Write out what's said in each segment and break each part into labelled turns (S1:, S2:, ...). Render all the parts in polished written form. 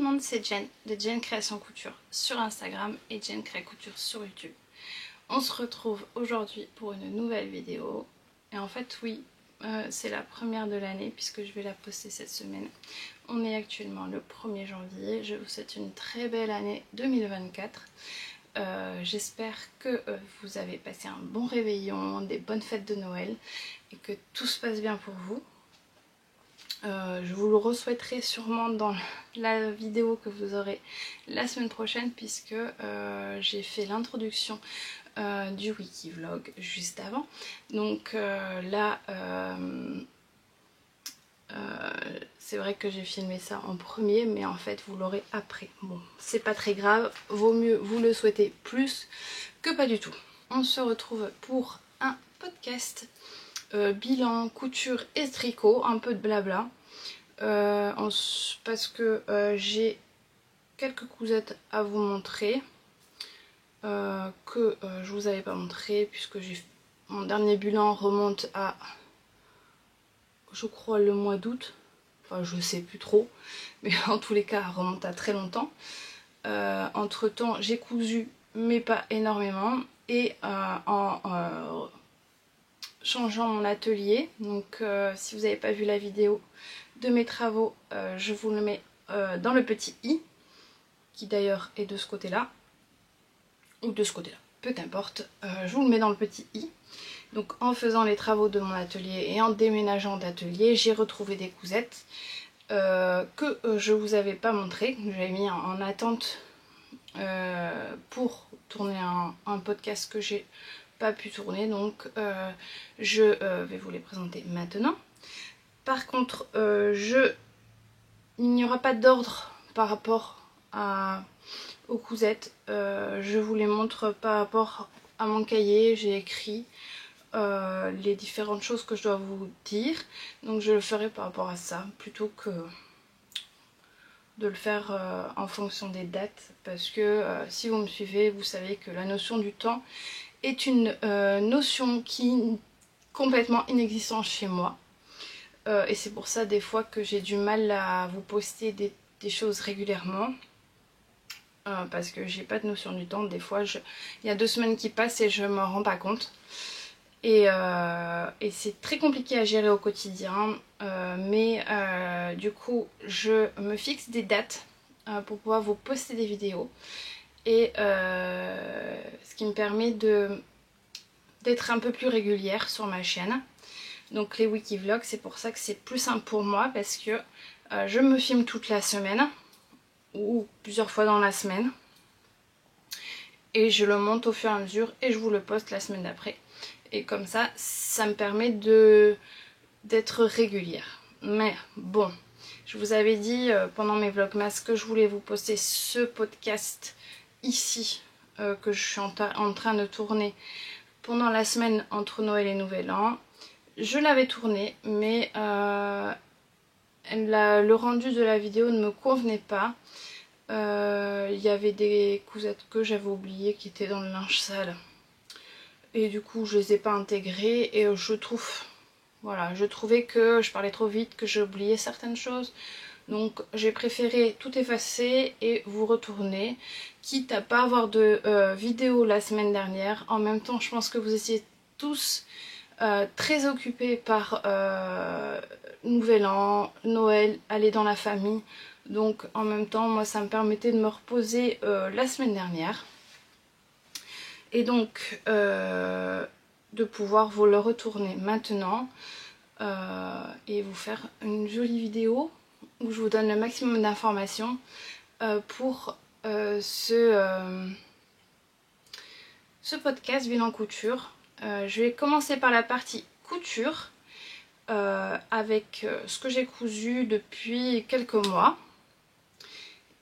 S1: monde, c'est Jen de Jen Création Couture sur Instagram et Jen Cré Couture sur YouTube. On se retrouve aujourd'hui pour une nouvelle vidéo. Et en fait oui, c'est la première de l'année puisque je vais la poster cette semaine. On est actuellement le 1er janvier. Je vous souhaite une très belle année 2024. J'espère que vous avez passé un bon réveillon, des bonnes fêtes de Noël et que tout se passe bien pour vous. Je vous le re-souhaiterai sûrement dans la vidéo que vous aurez la semaine prochaine puisque j'ai fait l'introduction du Wikivlog juste avant. Donc là, c'est vrai que j'ai filmé ça en premier, mais en fait vous l'aurez après. Bon, c'est pas très grave, vaut mieux vous le souhaiter plus que pas du tout. On se retrouve pour un podcast bilan, couture et tricot, un peu de blabla. Parce que j'ai quelques cousettes à vous montrer que je vous avais pas montré puisque mon dernier bilan remonte à, je crois, le mois d'août. Enfin, je sais plus trop, mais en tous les cas remonte à très longtemps. Entre temps j'ai cousu mais pas énormément, et en changeant mon atelier, donc si vous n'avez pas vu la vidéo de mes travaux, je vous le mets dans le petit i, qui d'ailleurs est de ce côté là ou de ce côté là, peu importe, je vous le mets dans le petit i. Donc en faisant les travaux de mon atelier et en déménageant d'atelier, j'ai retrouvé des cousettes que je vous avais pas montré, que j'avais mis en attente pour tourner un podcast que j'ai pas pu tourner. Donc je vais vous les présenter maintenant. Par contre il n'y aura pas d'ordre par rapport aux cousettes, je vous les montre par rapport à mon cahier. J'ai écrit les différentes choses que je dois vous dire, donc je le ferai par rapport à ça plutôt que de le faire en fonction des dates, parce que si vous me suivez, vous savez que la notion du temps est une notion qui est complètement inexistante chez moi, et c'est pour ça des fois que j'ai du mal à vous poster des choses régulièrement, parce que j'ai pas de notion du temps. Des fois il y a 2 semaines qui passent et je m'en rends pas compte. Et c'est très compliqué à gérer au quotidien, mais du coup je me fixe des dates pour pouvoir vous poster des vidéos, et ce qui me permet d'être un peu plus régulière sur ma chaîne. Donc les Wikivlogs, c'est pour ça que c'est plus simple pour moi, parce que je me filme toute la semaine ou plusieurs fois dans la semaine et je le monte au fur et à mesure et je vous le poste la semaine d'après. Et comme ça, ça me permet d'être régulière. Mais bon, je vous avais dit pendant mes vlogmas que je voulais vous poster ce podcast ici, que je suis en train de tourner pendant la semaine entre Noël et Nouvel An. Je l'avais tourné, mais le rendu de la vidéo ne me convenait pas. Il y avait des cousettes que j'avais oubliées qui étaient dans le linge sale. Et du coup je les ai pas intégrées, et je trouvais que je parlais trop vite, que j'ai oublié certaines choses. Donc j'ai préféré tout effacer et vous retourner, quitte à pas avoir de vidéo la semaine dernière. En même temps, je pense que vous étiez tous très occupés par Nouvel An, Noël, aller dans la famille. Donc en même temps, moi ça me permettait de me reposer la semaine dernière. Et donc de pouvoir vous le retourner maintenant et vous faire une jolie vidéo où je vous donne le maximum d'informations pour ce podcast bilan couture. Je vais commencer par la partie couture avec ce que j'ai cousu depuis quelques mois.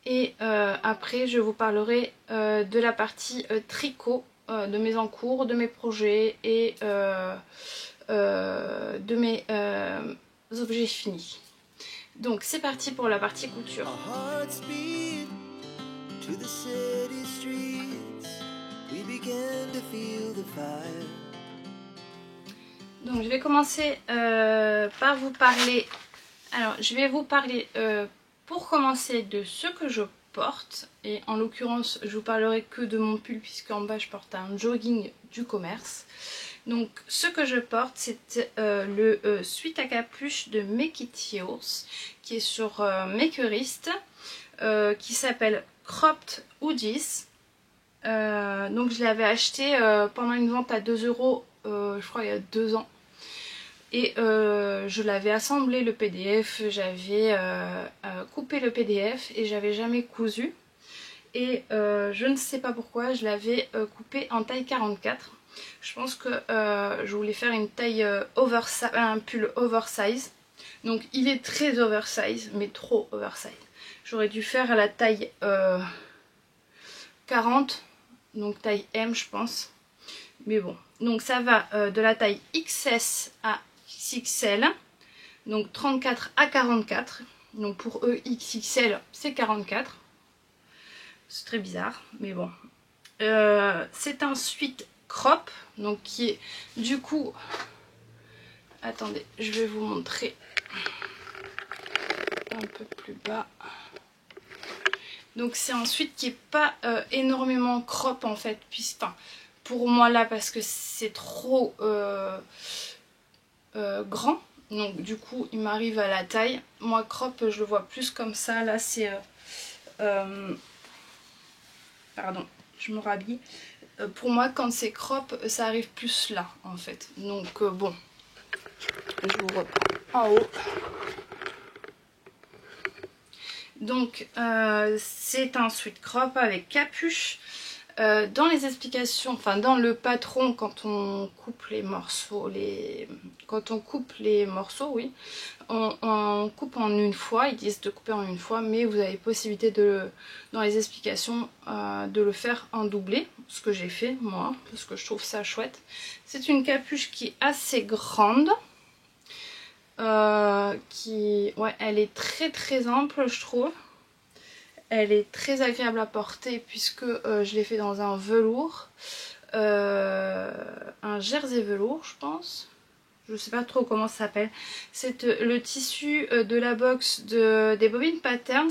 S1: Et après je vous parlerai de la partie tricot, de mes encours, de mes projets et de mes objets finis. Donc c'est parti pour la partie couture. Donc je vais commencer par vous parler. Alors je vais vous parler pour commencer de ce que je porte, et en l'occurrence je vous parlerai que de mon pull puisqu'en bas je porte un jogging du commerce. Donc ce que je porte c'est le sweat à capuche de Make It Yours qui est sur Makerist, qui s'appelle Cropped Hoodies. Donc je l'avais acheté pendant une vente à 2 €, je crois il y a 2 ans. Et je l'avais assemblé le PDF, j'avais coupé le PDF et j'avais jamais cousu. Et je ne sais pas pourquoi je l'avais coupé en taille 44. Je pense que je voulais faire une taille un pull oversize. Donc il est très oversize, mais trop oversize. J'aurais dû faire à la taille 40, donc taille M je pense. Mais bon, donc ça va de la taille XS à XXL, donc 34 à 44. Donc pour eux XXL c'est 44. C'est très bizarre, mais bon. C'est un sweat crop, donc qui est du coup... Attendez, je vais vous montrer un peu plus bas. Donc c'est un sweat qui est pas énormément crop en fait, enfin, pour moi là parce que c'est trop grand. Donc du coup il m'arrive à la taille. Moi crop je le vois plus comme ça. Là c'est... pardon, je me rhabille. Pour moi quand c'est crop ça arrive plus là en fait. Donc bon, je vous reprends en haut. Donc c'est un sweat crop avec capuche. Dans les explications, enfin dans le patron, quand on coupe les morceaux, oui, on coupe en une fois. Ils disent de couper en une fois, mais vous avez possibilité dans les explications de le faire en doublé, ce que j'ai fait moi, parce que je trouve ça chouette. C'est une capuche qui est assez grande, ouais, elle est très ample je trouve. Elle est très agréable à porter puisque je l'ai fait dans un velours, un jersey velours je pense, je sais pas trop comment ça s'appelle. C'est le tissu de la box des Bobbin Patterns,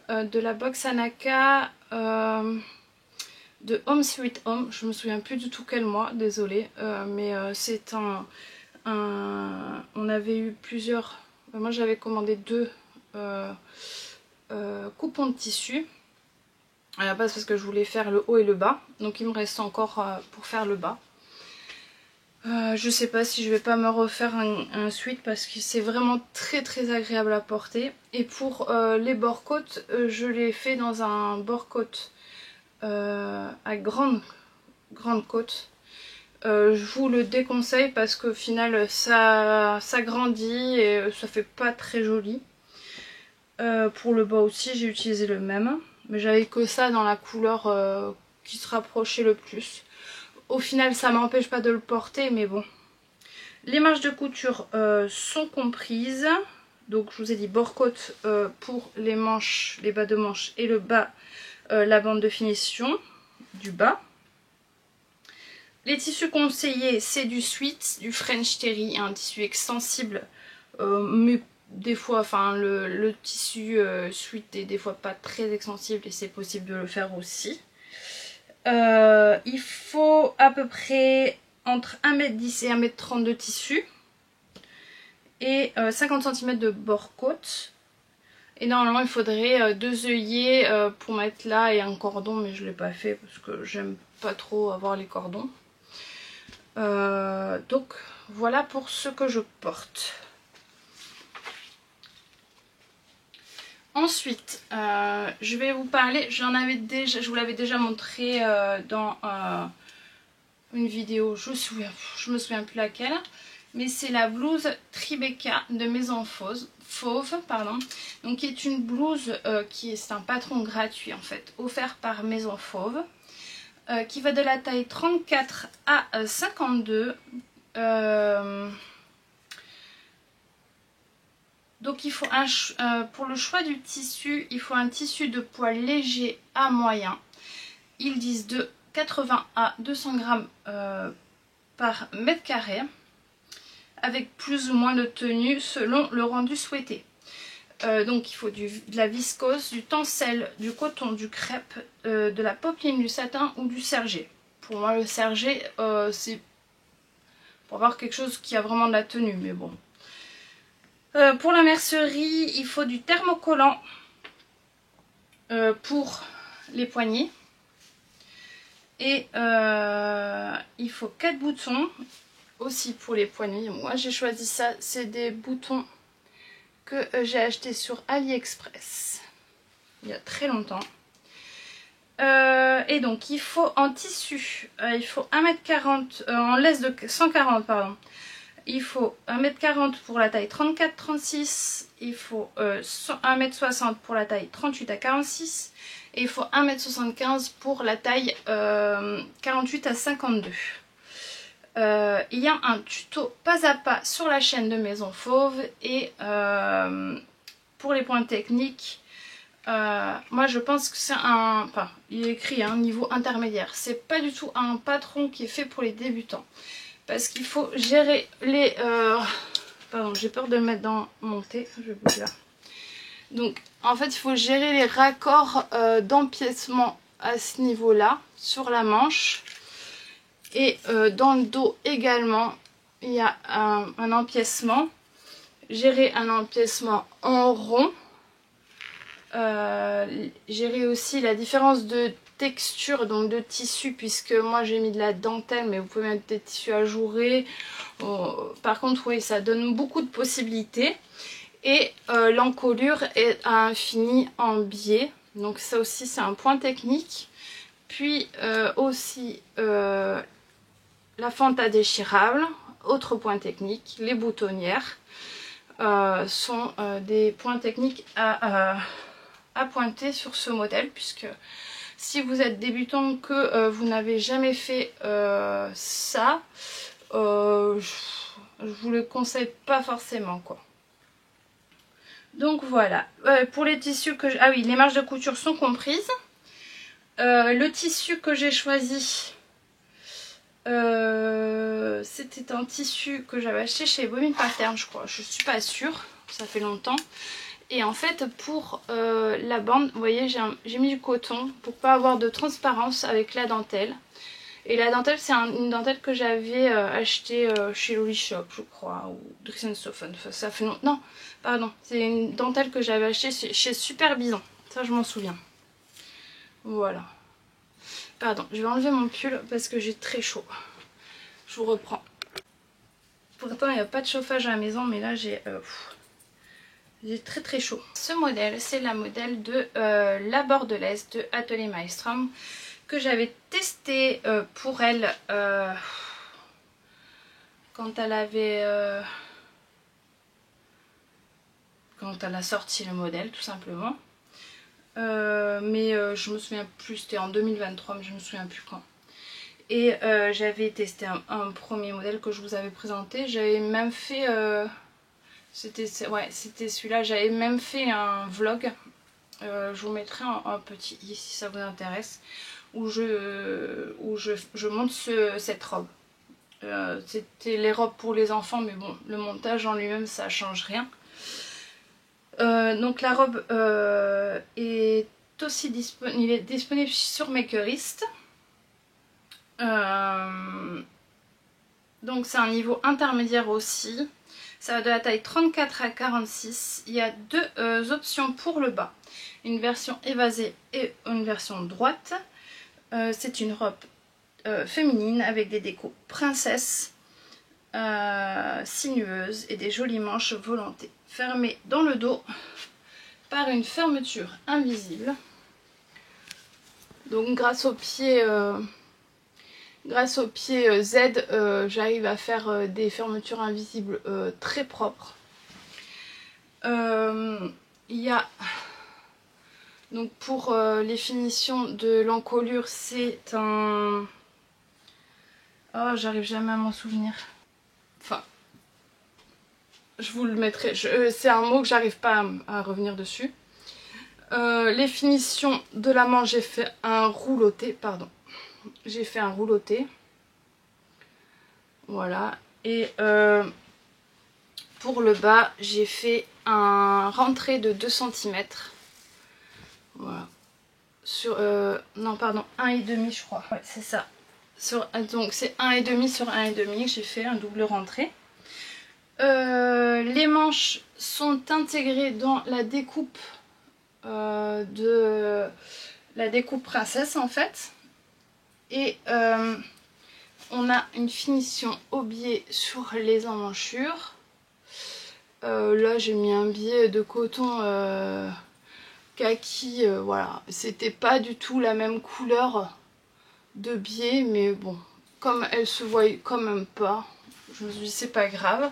S1: de la box Anaka de Home Sweet Home. Je me souviens plus du tout quel mois, désolée, mais c'est on avait eu plusieurs, moi j'avais commandé 2 coupons de tissu à la base parce que je voulais faire le haut et le bas, donc il me reste encore pour faire le bas. Je sais pas si je vais pas me refaire un sweat parce que c'est vraiment très agréable à porter. Et pour les bord-côtes, je l'ai fait dans un bord-côte à grande côte. Je vous le déconseille parce qu'au final ça grandit et ça fait pas très joli. Pour le bas aussi j'ai utilisé le même, mais j'avais que ça dans la couleur qui se rapprochait le plus. Au final ça m'empêche pas de le porter, mais bon. Les marges de couture sont comprises. Donc je vous ai dit bord-côte pour les manches, les bas de manches, et le bas, la bande de finition du bas. Les tissus conseillés c'est du sweat, du French Terry, un tissu extensible, mais des fois, enfin le tissu sweat est des fois pas très extensible et c'est possible de le faire aussi. Il faut à peu près entre 1,10 m et 1,30 m de tissu et 50 cm de bord-côte. Et normalement il faudrait 2 œillets pour mettre là et un cordon, mais je ne l'ai pas fait parce que j'aime pas trop avoir les cordons. Donc voilà pour ce que je porte. Ensuite, je vais vous parler, je vous l'avais déjà montré dans une vidéo, je me souviens plus laquelle, mais c'est la blouse Tribeca de Maison Fauve, pardon. Donc qui est une blouse c'est un patron gratuit en fait, offert par Maison Fauve, qui va de la taille 34 à 52. Donc il faut pour le choix du tissu, il faut un tissu de poids léger à moyen. Ils disent de 80 à 200 grammes par mètre carré, avec plus ou moins de tenue selon le rendu souhaité. Donc il faut de la viscose, du tencel, du coton, du crêpe, de la popeline, du satin ou du serger. Pour moi le serger c'est pour avoir quelque chose qui a vraiment de la tenue, mais bon. Pour la mercerie il faut du thermocollant pour les poignets. Et il faut 4 boutons aussi pour les poignets. Moi j'ai choisi ça, c'est des boutons que j'ai acheté sur AliExpress il y a très longtemps. Et donc il faut en tissu, il faut 1m40, en laisse de 140 pardon. Il faut 1m40 pour la taille 34-36, il faut 1m60 pour la taille 38 à 46 et il faut 1m75 pour la taille 48 à 52. Il y a un tuto pas à pas sur la chaîne de Maison Fauve et pour les points techniques, moi je pense que c'est un... Enfin, il est écrit un niveau intermédiaire. C'est pas du tout un patron qui est fait pour les débutants. Parce qu'il faut gérer les... Pardon, j'ai peur de le mettre dans mon thé. Je vais bouger là. Donc, en fait, il faut gérer les raccords d'empiècement à ce niveau-là, sur la manche. Et dans le dos également, il y a un empiècement. Gérer un empiècement en rond. Gérer aussi la différence de texture, donc de tissu, puisque moi j'ai mis de la dentelle, mais vous pouvez mettre des tissus ajourés. Par contre, oui, ça donne beaucoup de possibilités. Et l'encolure est à infini en biais, donc ça aussi c'est un point technique. Puis aussi la fente à déchirable, autre point technique. Les boutonnières sont des points techniques à pointer sur ce modèle, puisque si vous êtes débutant que vous n'avez jamais fait ça, je vous le conseille pas forcément quoi. Donc voilà, pour les tissus que ah oui, les marges de couture sont comprises. Le tissu que j'ai choisi, c'était un tissu que j'avais acheté chez Bobine Pattern, je crois, je suis pas sûre, ça fait longtemps. Et en fait pour la bande, vous voyez, j'ai mis du coton pour pas avoir de transparence avec la dentelle. Et la dentelle, c'est une dentelle que j'avais achetée chez Lolly Shop, je crois, ou Drixenstoffen. Enfin, ça fait longtemps. Non, pardon, c'est une dentelle que j'avais achetée chez Super Bison. Ça, je m'en souviens. Voilà. Pardon, je vais enlever mon pull parce que j'ai très chaud. Je vous reprends. Pourtant, il n'y a pas de chauffage à la maison, mais là, j'ai très très chaud. Ce modèle, c'est la modèle de la bordelaise de Atelier Maelstrom que j'avais testé pour elle quand elle avait quand elle a sorti le modèle tout simplement. Mais je me souviens plus, c'était en 2023, mais je me souviens plus quand. Et j'avais testé un premier modèle que je vous avais présenté. J'avais même fait c'était celui-là, j'avais même fait un vlog. Je vous mettrai un petit i si ça vous intéresse, où je monte cette robe. C'était les robes pour les enfants, mais bon, le montage en lui-même ça change rien. Donc la robe est aussi disponible sur Makerist. Donc c'est un niveau intermédiaire aussi. Ça va de la taille 34 à 46. Il y a deux options pour le bas. Une version évasée et une version droite. C'est une robe féminine avec des décos princesse, sinueuses et des jolies manches volantées. Fermée dans le dos par une fermeture invisible. Donc grâce au pied Z, j'arrive à faire des fermetures invisibles très propres. Il y a donc pour les finitions de l'encolure, c'est un... Oh, j'arrive jamais à m'en souvenir. Enfin, je vous le mettrai. C'est un mot que j'arrive pas à revenir dessus. Les finitions de la manche, j'ai fait un rouloté, pardon. J'ai fait un rouloté. Voilà. Et pour le bas, j'ai fait un rentré de 2 cm. Voilà. Sur, non pardon, 1,5 je crois. Ouais, c'est ça. Donc c'est 1,5 sur 1,5 que j'ai fait, un double rentré. Les manches sont intégrées dans la découpe princesse en fait. Et on a une finition au biais sur les emmanchures. Là j'ai mis un biais de coton kaki, voilà. C'était pas du tout la même couleur de biais, mais bon, comme elle se voyait quand même pas, je me suis dit c'est pas grave.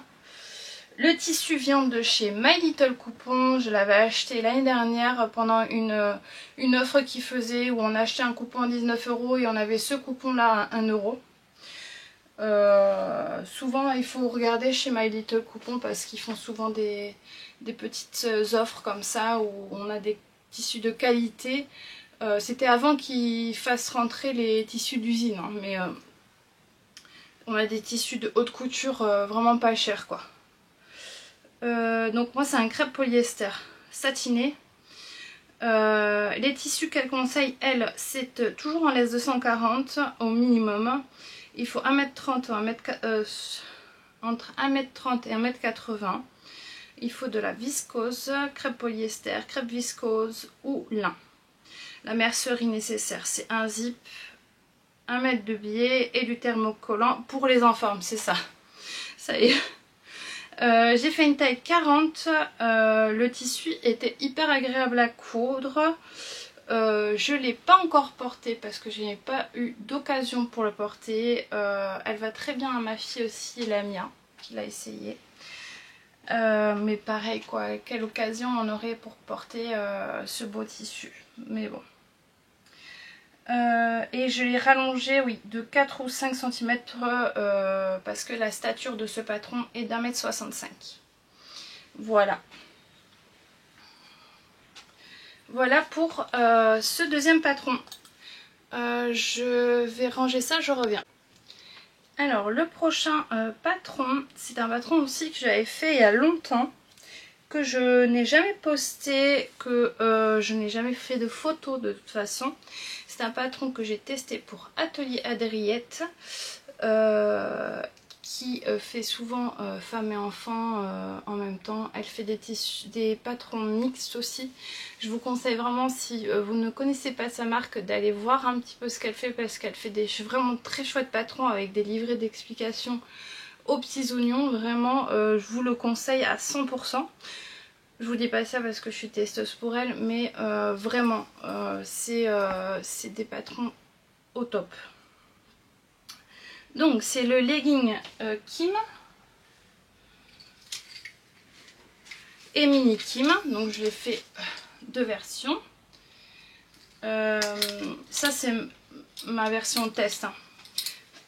S1: Le tissu vient de chez My Little Coupon. Je l'avais acheté l'année dernière pendant une offre qui faisait où on achetait un coupon à 19 € et on avait ce coupon là à 1 €. Souvent il faut regarder chez My Little Coupon parce qu'ils font souvent des petites offres comme ça où on a des tissus de qualité. C'était avant qu'ils fassent rentrer les tissus d'usine, hein, mais on a des tissus de haute couture vraiment pas chers quoi. Donc moi c'est un crêpe polyester satiné. Les tissus qu'elle conseille elle, c'est toujours en laisse 240 au minimum. Il faut 1,30 m entre 1,30 m et 1,80 m. Il faut de la viscose, crêpe polyester, crêpe viscose ou lin. La mercerie nécessaire c'est un zip, 1 mètre de biais et du thermocollant pour les enfants, c'est ça. Ça y est. J'ai fait une taille 40, le tissu était hyper agréable à coudre. Je ne l'ai pas encore porté parce que je n'ai pas eu d'occasion pour le porter. Elle va très bien à ma fille aussi, la Mia, qui l'a essayé. Mais pareil quoi, quelle occasion on aurait pour porter ce beau tissu. Mais bon. Et je l'ai rallongé, oui, de 4 ou 5 cm parce que la stature de ce patron est d'1,65 m. Voilà. Voilà pour ce deuxième patron. Je vais ranger ça, je reviens. Alors le prochain patron, c'est un patron aussi que j'avais fait il y a longtemps, que je n'ai jamais posté, que je n'ai jamais fait de photos de toute façon. C'est un patron que j'ai testé pour Atelier Adriette, qui fait souvent femmes et enfants en même temps. Elle fait des patrons mixtes aussi. Je vous conseille vraiment, si vous ne connaissez pas sa marque, d'aller voir un petit peu ce qu'elle fait, parce qu'elle fait des vraiment très chouettes patrons avec des livrets d'explications aux petits oignons. Vraiment, je vous le conseille à 100%. Je vous dis pas ça parce que je suis testeuse pour elle, mais vraiment, c'est des patrons au top. Donc c'est le legging Kim et mini Kim. Donc je l'ai fait deux versions. Ça c'est ma version test. Hein.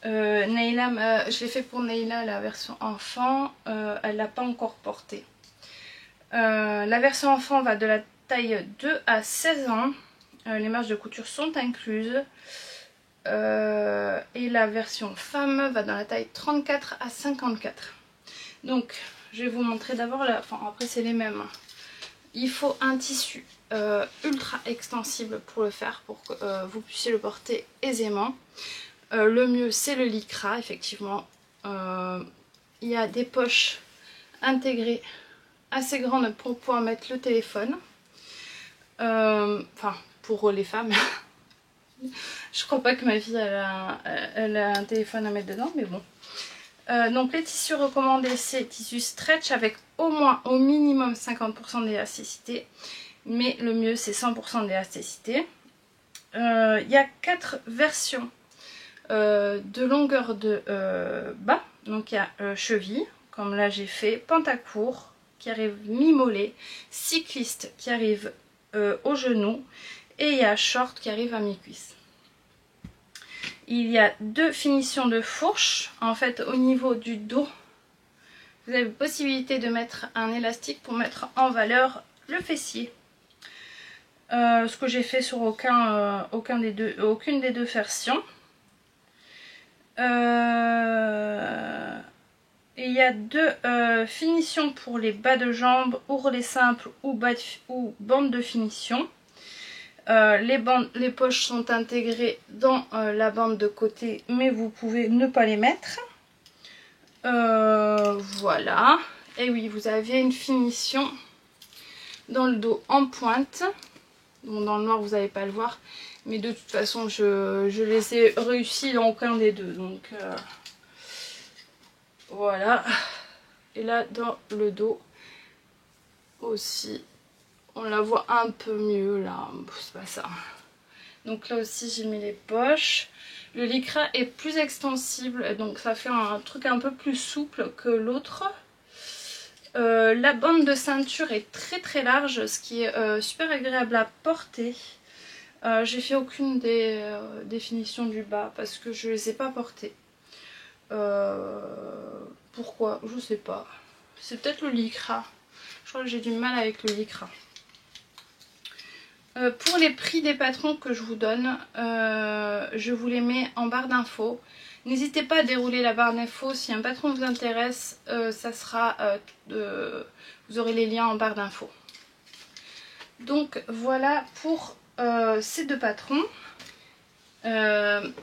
S1: Neila, je l'ai fait pour Neila, la version enfant. Elle l'a pas encore portée. La version enfant va de la taille 2 à 16 ans. Les marges de couture sont incluses. Et la version femme va dans la taille 34 à 54. Donc je vais vous montrer d'abord la... Enfin après c'est les mêmes. Il faut un tissu ultra extensible pour le faire, pour que vous puissiez le porter aisément. Le mieux c'est le lycra, effectivement. Il y a des poches intégrées assez grande pour pouvoir mettre le téléphone, enfin pour les femmes. Je crois pas que ma fille elle a un téléphone à mettre dedans, mais bon. Donc les tissus recommandés, c'est tissu stretch avec au minimum 50% d'élasticité, mais le mieux c'est 100% d'élasticité. Il y a 4 versions de longueur de bas. Donc il y a cheville, comme là j'ai fait, pantacourt qui arrive mi-mollet, cycliste qui arrive au genou, et il y a short qui arrive à mi-cuisse. Il y a 2 finitions de fourche. En fait, au niveau du dos, vous avez la possibilité de mettre un élastique pour mettre en valeur le fessier. Ce que j'ai fait sur aucune des deux versions. Et il y a deux finitions pour les bas de jambes, ourlets simples ou bandes de finition. Les poches sont intégrées dans la bande de côté, mais vous pouvez ne pas les mettre. Voilà. Et oui, vous avez une finition dans le dos en pointe. Bon, dans le noir, vous n'allez pas le voir. Mais de toute façon, je les ai réussi dans aucun des deux. Donc, voilà. Et là, dans le dos aussi, on la voit un peu mieux là. C'est pas ça. Donc là aussi, j'ai mis les poches. Le lycra est plus extensible, donc ça fait un truc un peu plus souple que l'autre. La bande de ceinture est très très large, ce qui est super agréable à porter. J'ai fait aucune des définitions du bas parce que je les ai pas portées. Pourquoi? Je sais pas. C'est peut-être le lycra. Je crois que j'ai du mal avec le lycra. Pour les prix des patrons que je vous donne, je vous les mets en barre d'infos. N'hésitez pas à dérouler la barre d'infos. Si un patron vous intéresse, ça sera, vous aurez les liens en barre d'infos. Donc voilà pour ces deux patrons. Le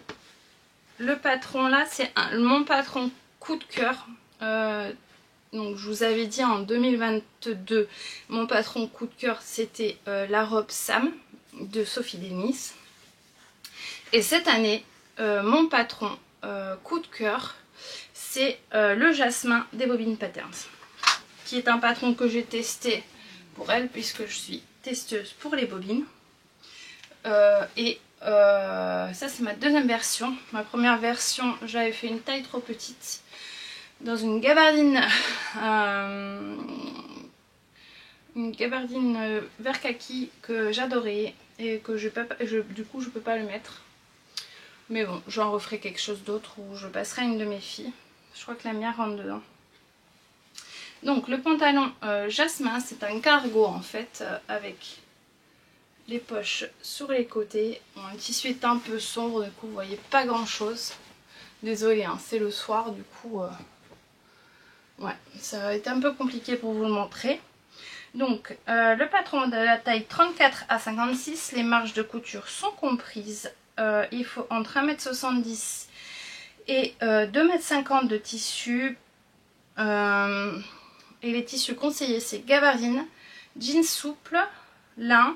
S1: patron là, c'est mon patron coup de cœur. Donc je vous avais dit en 2022, mon patron coup de cœur c'était la robe Sam de Sophie Denis. Et cette année, mon patron coup de cœur c'est le jasmin des Bobine Patterns, qui est un patron que j'ai testé pour elle puisque je suis testeuse pour les bobines. Ça c'est ma deuxième version. Ma première version, j'avais fait une taille trop petite dans une gabardine vert kaki que j'adorais et que du coup je peux pas le mettre, mais bon, j'en referai quelque chose d'autre ou je passerai à une de mes filles. Je crois que la mienne rentre dedans. Donc le pantalon jasmin, c'est un cargo en fait, avec les poches sur les côtés. Bon, le tissu est un peu sombre, du coup vous voyez pas grand chose, désolée hein, c'est le soir, du coup ouais, ça va être un peu compliqué pour vous le montrer. Donc, le patron de la taille 34 à 56, les marges de couture sont comprises. Il faut entre 1,70 m et 2,50 m de tissu. Et les tissus conseillés, c'est gabardine, jean souple, lin,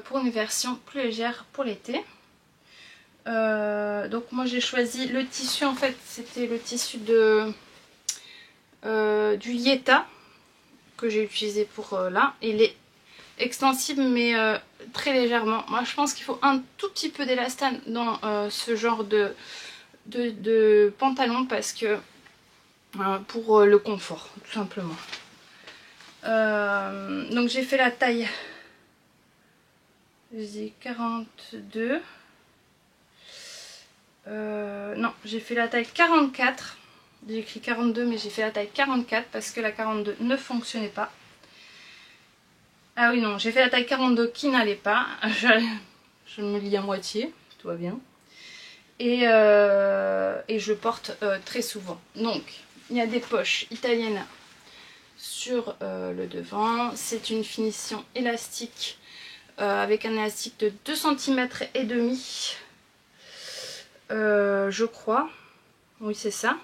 S1: pour une version plus légère pour l'été. Donc moi j'ai choisi le tissu, en fait c'était le tissu du Yeta que j'ai utilisé pour là. Il est extensible mais très légèrement. Moi je pense qu'il faut un tout petit peu d'élastane dans ce genre de pantalon parce que pour le confort tout simplement. Donc j'ai fait la taille, j'ai 42, non j'ai fait la taille 44. J'ai écrit 42 mais j'ai fait la taille 44 parce que la 42 ne fonctionnait pas. Ah oui non, j'ai fait la taille 42 qui n'allait pas. Je me lie à moitié, tout va bien. Et je porte très souvent. Donc il y a des poches italiennes sur le devant. C'est une finition élastique avec un élastique de 2 cm et demi. Je crois. Oui c'est ça.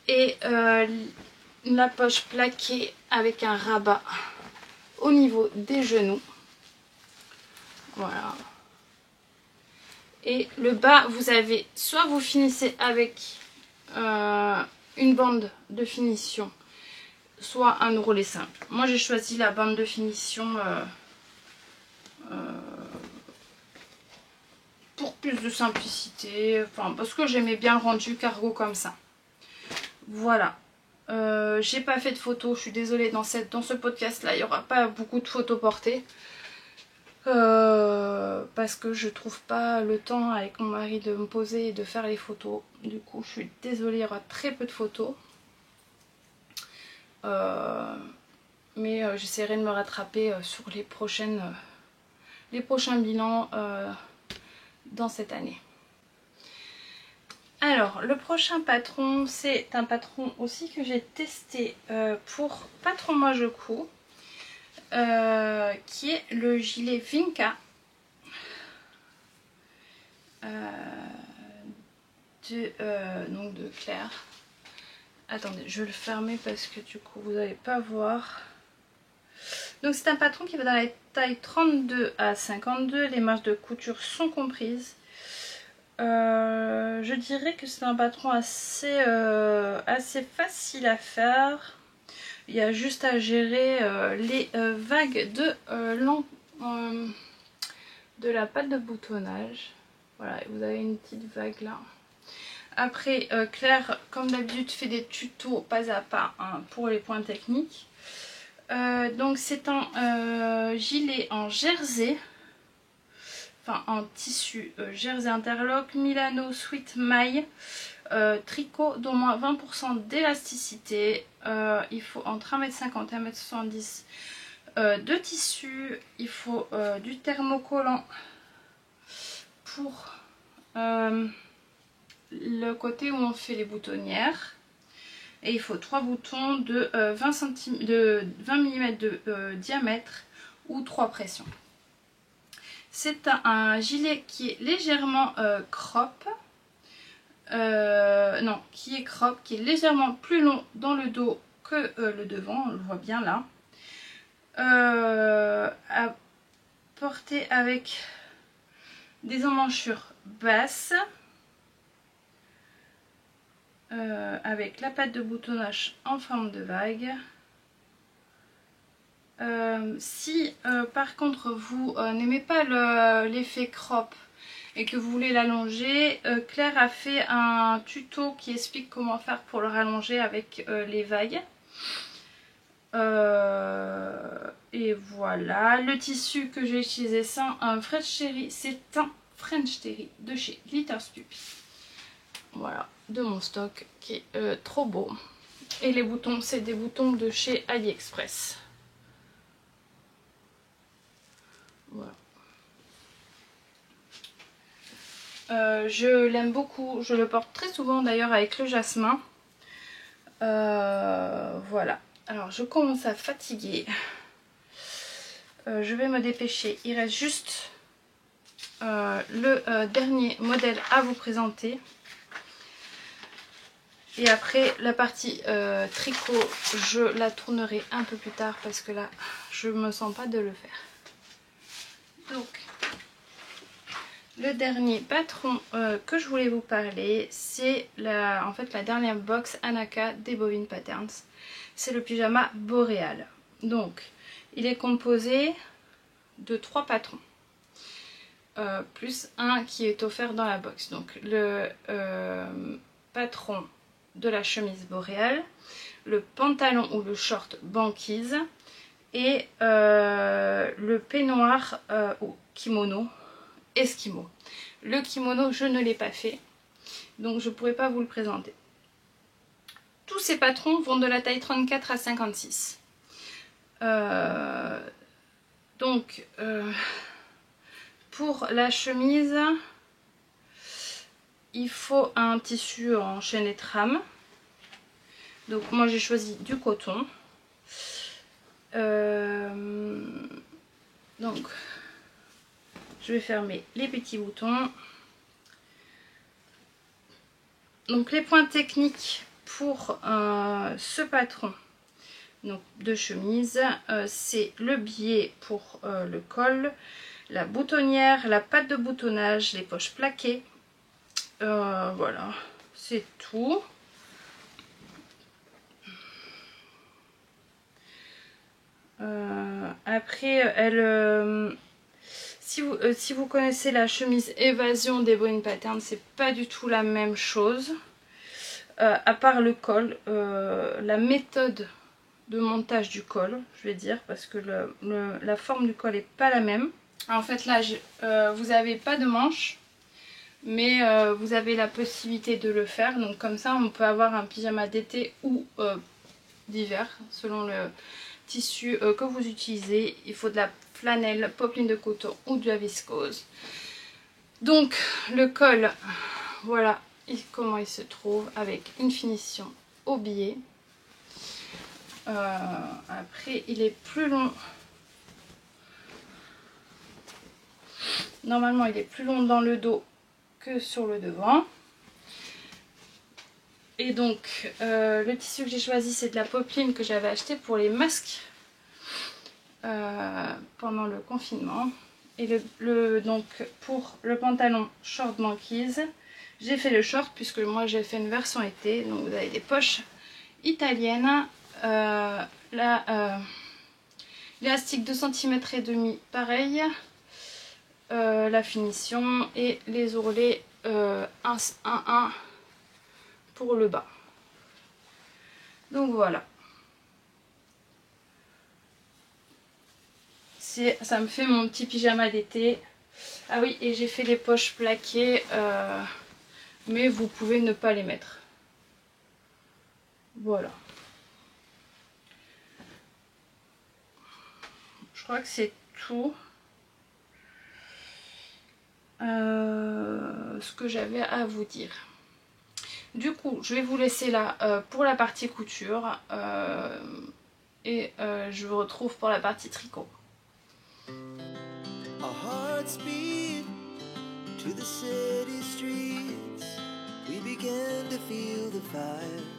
S1: Et la poche plaquée avec un rabat au niveau des genoux. Voilà. Et le bas, vous avez soit vous finissez avec une bande de finition, soit un ourlet simple. Moi j'ai choisi la bande de finition pour plus de simplicité, enfin parce que j'aimais bien le rendu cargo comme ça. Voilà. J'ai pas fait de photos, je suis désolée, dans ce podcast là il n'y aura pas beaucoup de photos portées parce que je trouve pas le temps avec mon mari de me poser et de faire les photos. Du coup je suis désolée, il y aura très peu de photos, mais j'essaierai de me rattraper sur les prochains bilans dans cette année. Alors, le prochain patron, c'est un patron aussi que j'ai testé pour Patron Moi Je Couds, qui est le gilet Vinca donc de Claire. Attendez, je vais le fermer parce que du coup vous n'allez pas voir. Donc c'est un patron qui va dans la taille 32 à 52, les marges de couture sont comprises. Je dirais que c'est un patron assez facile à faire. Il y a juste à gérer les vagues de la patte de boutonnage. Voilà, vous avez une petite vague là. Après, Claire, comme d'habitude, fait des tutos pas à pas hein, pour les points techniques. Donc c'est un gilet en jersey. Enfin en tissu jersey interlock, Milano Sweet Maille, tricot d'au moins 20% d'élasticité. Il faut entre 1,50 m et 1,70 m de tissu. Il faut du thermocollant pour le côté où on fait les boutonnières. Et il faut 3 boutons de 20 mm de diamètre ou 3 pressions. C'est un gilet qui est légèrement crop. Non, qui est crop, qui est légèrement plus long dans le dos que le devant, on le voit bien là. À porter avec des emmanchures basses. Avec la patte de boutonnage en forme de vague. Si par contre vous n'aimez pas l'effet crop et que vous voulez l'allonger, Claire a fait un tuto qui explique comment faire pour le rallonger avec les vagues. Et voilà, le tissu que j'ai utilisé, c'est un French Terry, c'est un French Terry de chez Glitters Puppy. Voilà, de mon stock qui est trop beau. Et les boutons, c'est des boutons de chez AliExpress. Voilà. Je l'aime beaucoup, je le porte très souvent d'ailleurs avec le jasmin. Voilà, alors je commence à fatiguer. Je vais me dépêcher, il reste juste le dernier modèle à vous présenter. Et après la partie tricot, je la tournerai un peu plus tard parce que là je me sens pas de le faire. Donc le dernier patron que je voulais vous parler, c'est en fait la dernière box Anaka des Bovine Patterns. C'est le pyjama boréal. Donc il est composé de 3 patrons. Plus un qui est offert dans la box. Donc le patron de la chemise boréale, le pantalon ou le short banquise et le peignoir ou kimono esquimau. Le kimono, je ne l'ai pas fait, donc je ne pourrais pas vous le présenter. Tous ces patrons vont de la taille 34 à 56. Donc pour la chemise, il faut un tissu en chaîne trame. Donc moi j'ai choisi du coton. Donc je vais fermer les petits boutons. Donc les points techniques pour ce patron donc, de chemise, c'est le biais pour le col, la boutonnière, la patte de boutonnage, les poches plaquées. Voilà, c'est tout. Après, si vous connaissez la chemise Évasion des Bovine Patterns, c'est pas du tout la même chose. À part le col, la méthode de montage du col, je vais dire, parce que la forme du col est pas la même. En fait là, vous n'avez pas de manche, mais vous avez la possibilité de le faire. Donc comme ça, on peut avoir un pyjama d'été ou d'hiver, selon le tissu que vous utilisez. Il faut de la flanelle, popeline de coton ou de la viscose. Donc le col, voilà, comment il se trouve avec une finition au biais. Après il est plus long. Normalement il est plus long dans le dos que sur le devant. Et donc le tissu que j'ai choisi c'est de la popeline que j'avais acheté pour les masques pendant le confinement. Et donc pour le pantalon short banquise, j'ai fait le short puisque moi j'ai fait une version été. Donc vous avez des poches italiennes, l'élastique 2 cm et demi pareil, la finition et les ourlets 1-1 pour le bas. Donc voilà. Ça me fait mon petit pyjama d'été. Ah oui, et j'ai fait les poches plaquées, mais vous pouvez ne pas les mettre. Voilà. Je crois que c'est tout ce que j'avais à vous dire. Du coup, je vais vous laisser là pour la partie couture et je vous retrouve pour la partie tricot.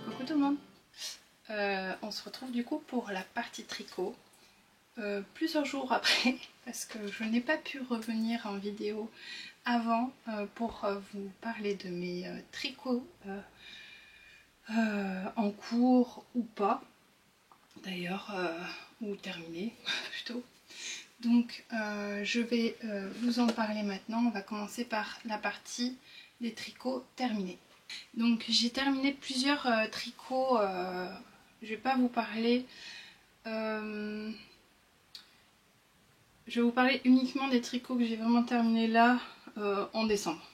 S1: Coucou tout le monde. On se retrouve du coup pour la partie tricot. Plusieurs jours après, parce que je n'ai pas pu revenir en vidéo avant pour vous parler de mes tricots en cours ou pas, d'ailleurs, ou terminés plutôt. Donc je vais vous en parler maintenant. On va commencer par la partie des tricots terminés. Donc j'ai terminé plusieurs tricots, je vais pas vous parler... je vais vous parler uniquement des tricots que j'ai vraiment terminés là en décembre.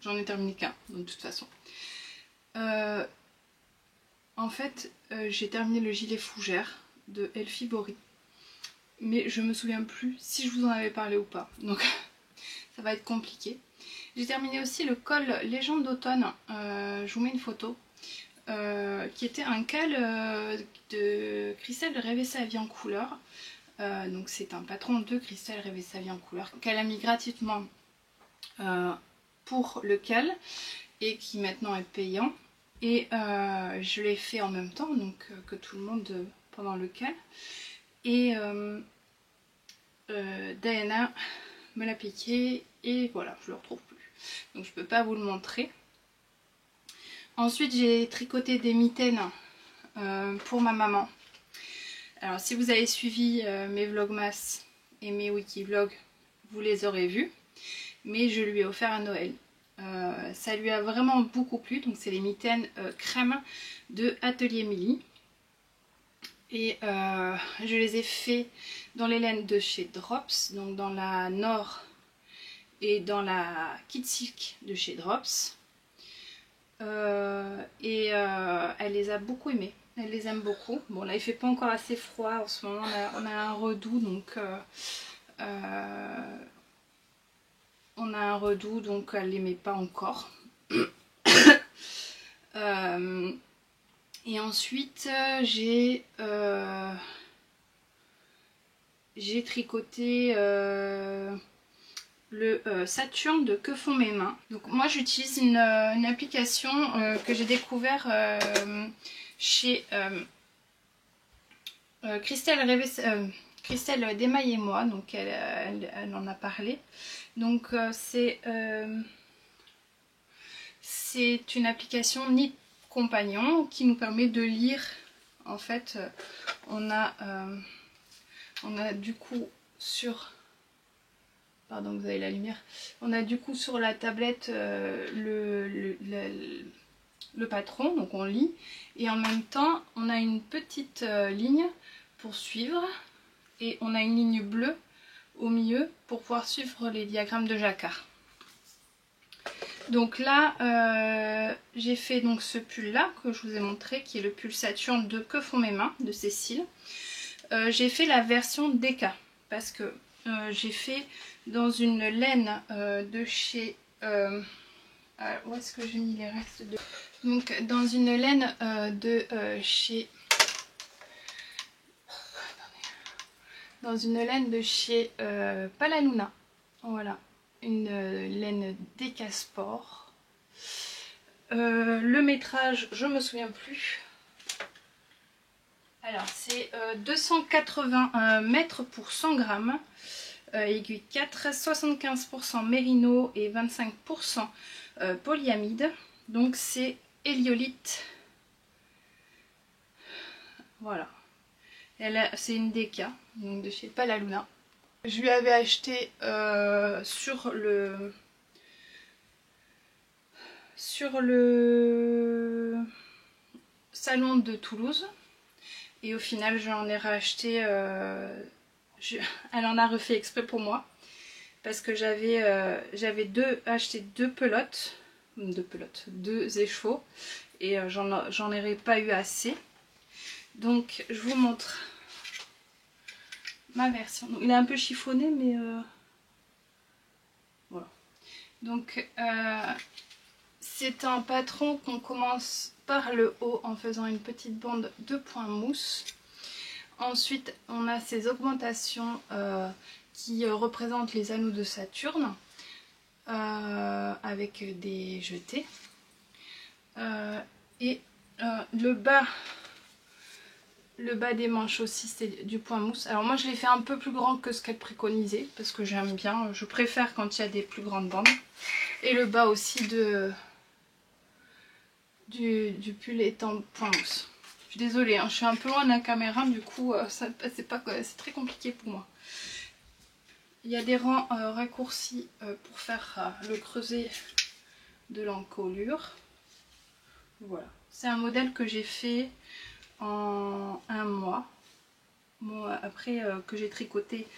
S1: J'en ai terminé qu'un, de toute façon. En fait, j'ai terminé le gilet fougère de Elfie Bory. Mais je me souviens plus si je vous en avais parlé ou pas. Donc ça va être compliqué. J'ai terminé aussi le col Légende d'automne. Je vous mets une photo. Qui était un col de Christelle de Rêver sa vie en couleur. Donc c'est un patron de Christelle Rêver sa vie en couleur qu'elle a mis gratuitement pour le cal et qui maintenant est payant. Et je l'ai fait en même temps donc que tout le monde pendant le cal. Et Diana me l'a piqué et voilà, je le retrouve plus. Donc je peux pas vous le montrer. Ensuite j'ai tricoté des mitaines pour ma maman. Alors si vous avez suivi mes vlogmas et mes wikivlogs, vous les aurez vus. Mais je lui ai offert à Noël. Ça lui a vraiment beaucoup plu. Donc c'est les mitaines crème de Atelier Milly. Et je les ai fait dans les laines de chez Drops. Donc dans la Nord et dans la Kid Silk de chez Drops. Elle les a beaucoup aimées. Elle les aime beaucoup. Bon là il fait pas encore assez froid en ce moment, on a un redout donc elle les met pas encore. Et ensuite j'ai tricoté le Saturne de Que font mes mains. Donc moi j'utilise une application que j'ai découvert chez Christelle Desmailles et moi, donc elle en a parlé. Donc c'est une application Knit Compagnon qui nous permet de lire. En fait on a du coup sur... Pardon, vous avez la lumière. On a du coup sur la tablette le patron, donc on lit. Et en même temps, on a une petite ligne pour suivre. Et on a une ligne bleue au milieu pour pouvoir suivre les diagrammes de Jacquard. Donc là, j'ai fait donc ce pull là que je vous ai montré, qui est le pull Saturne de Que font mes mains, de Cécile. J'ai fait la version DK parce que j'ai fait dans une laine de chez où est-ce que j'ai mis les restes de... Donc dans une laine de chez... Dans une laine de chez Palaluna. Voilà, une laine Décasport. Le métrage, je me souviens plus. Alors c'est 280 mètres pour 100 grammes. Aiguille 4, 75% mérino et 25% polyamide. Donc c'est héliolite. Voilà. C'est une Déca, donc de chez Palaluna. Je lui avais acheté sur le salon de Toulouse. Et au final, j'en ai racheté. Elle en a refait exprès pour moi. Parce que j'avais acheté deux écheveaux. Et j'en aurais pas eu assez. Donc, je vous montre ma version. Donc, il est un peu chiffonné, mais voilà. Donc, c'est un patron qu'on commence par le haut en faisant une petite bande de points mousse. Ensuite, on a ces augmentations qui représentent les anneaux de Saturne avec des jetés. Et le bas des manches aussi, c'est du point mousse. Alors moi, je l'ai fait un peu plus grand que ce qu'elle préconisait parce que j'aime bien. Je préfère quand il y a des plus grandes bandes. Et le bas aussi du pull est en point mousse. Je suis désolée, hein, je suis un peu loin de la caméra, du coup c'est très compliqué pour moi. Il y a des rangs raccourcis pour faire le creuset de l'encolure. Voilà, c'est un modèle que j'ai fait en un mois. Après que j'ai tricoté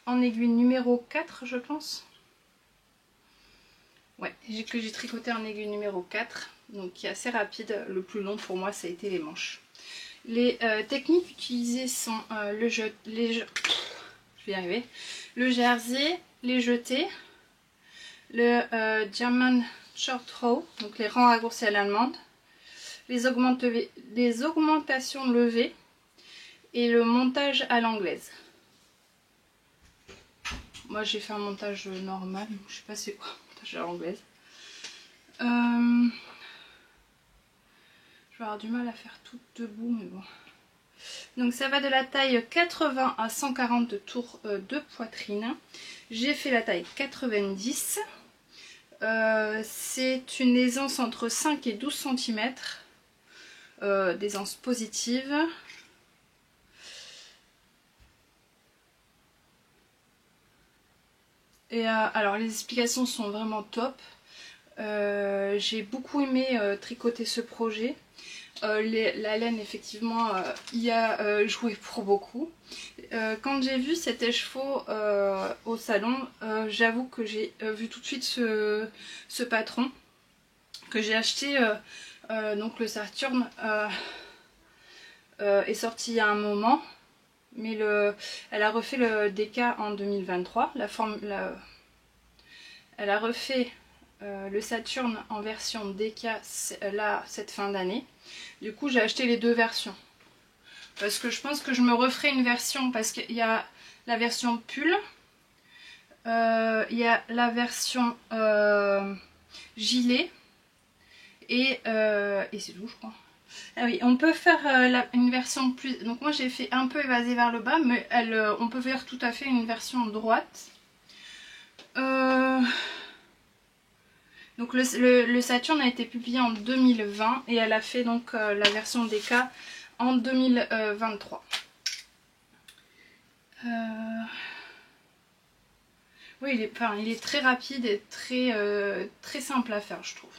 S1: en aiguille numéro 4, je pense. Ouais, que j'ai tricoté en aiguille numéro 4, donc qui est assez rapide. Le plus long pour moi, ça a été les manches. Les techniques utilisées sont je vais y arriver, le jersey, les jetés, le German short row, donc les rangs raccourcis à l'allemande, les augmentations levées et le montage à l'anglaise. Moi j'ai fait un montage normal, je sais pas c'est quoi, montage à l'anglaise. Je vais avoir du mal à faire tout debout, mais bon. Donc ça va de la taille 80 à 140 de tours de poitrine. J'ai fait la taille 90. C'est une aisance entre 5 et 12 cm. D'aisance positive. Et alors les explications sont vraiment top. J'ai beaucoup aimé tricoter ce projet. La laine effectivement y a joué pour beaucoup. Quand j'ai vu cet écheveau au salon, j'avoue que j'ai vu tout de suite ce patron que j'ai acheté. Donc le Saturne est sorti il y a un moment, mais elle a refait le Déca en 2023. Elle a refait le Saturne en version Déca là cette fin d'année. Du coup j'ai acheté les deux versions parce que je pense que je me referai une version, parce qu'il y a la version pull, il y a la version gilet et c'est tout je crois. Ah oui, on peut faire une version plus... Donc moi j'ai fait un peu évasé vers le bas, mais on peut faire tout à fait une version droite. Donc le Saturne a été publié en 2020 et elle a fait donc la version Déca en 2023. Oui, il est très rapide et très simple à faire, je trouve.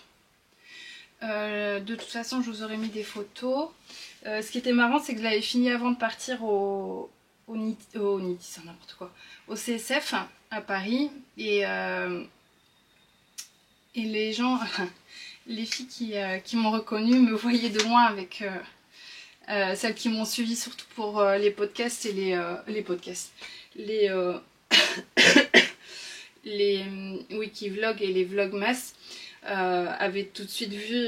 S1: De toute façon, je vous aurais mis des photos. Ce qui était marrant, c'est que je l'avais fini avant de partir au CSF à Paris. Et les gens, les filles qui m'ont reconnue me voyaient de loin avec celles qui m'ont suivi surtout pour les podcasts et les podcasts. Les wikivlogs et les vlogmas. avait tout de suite vu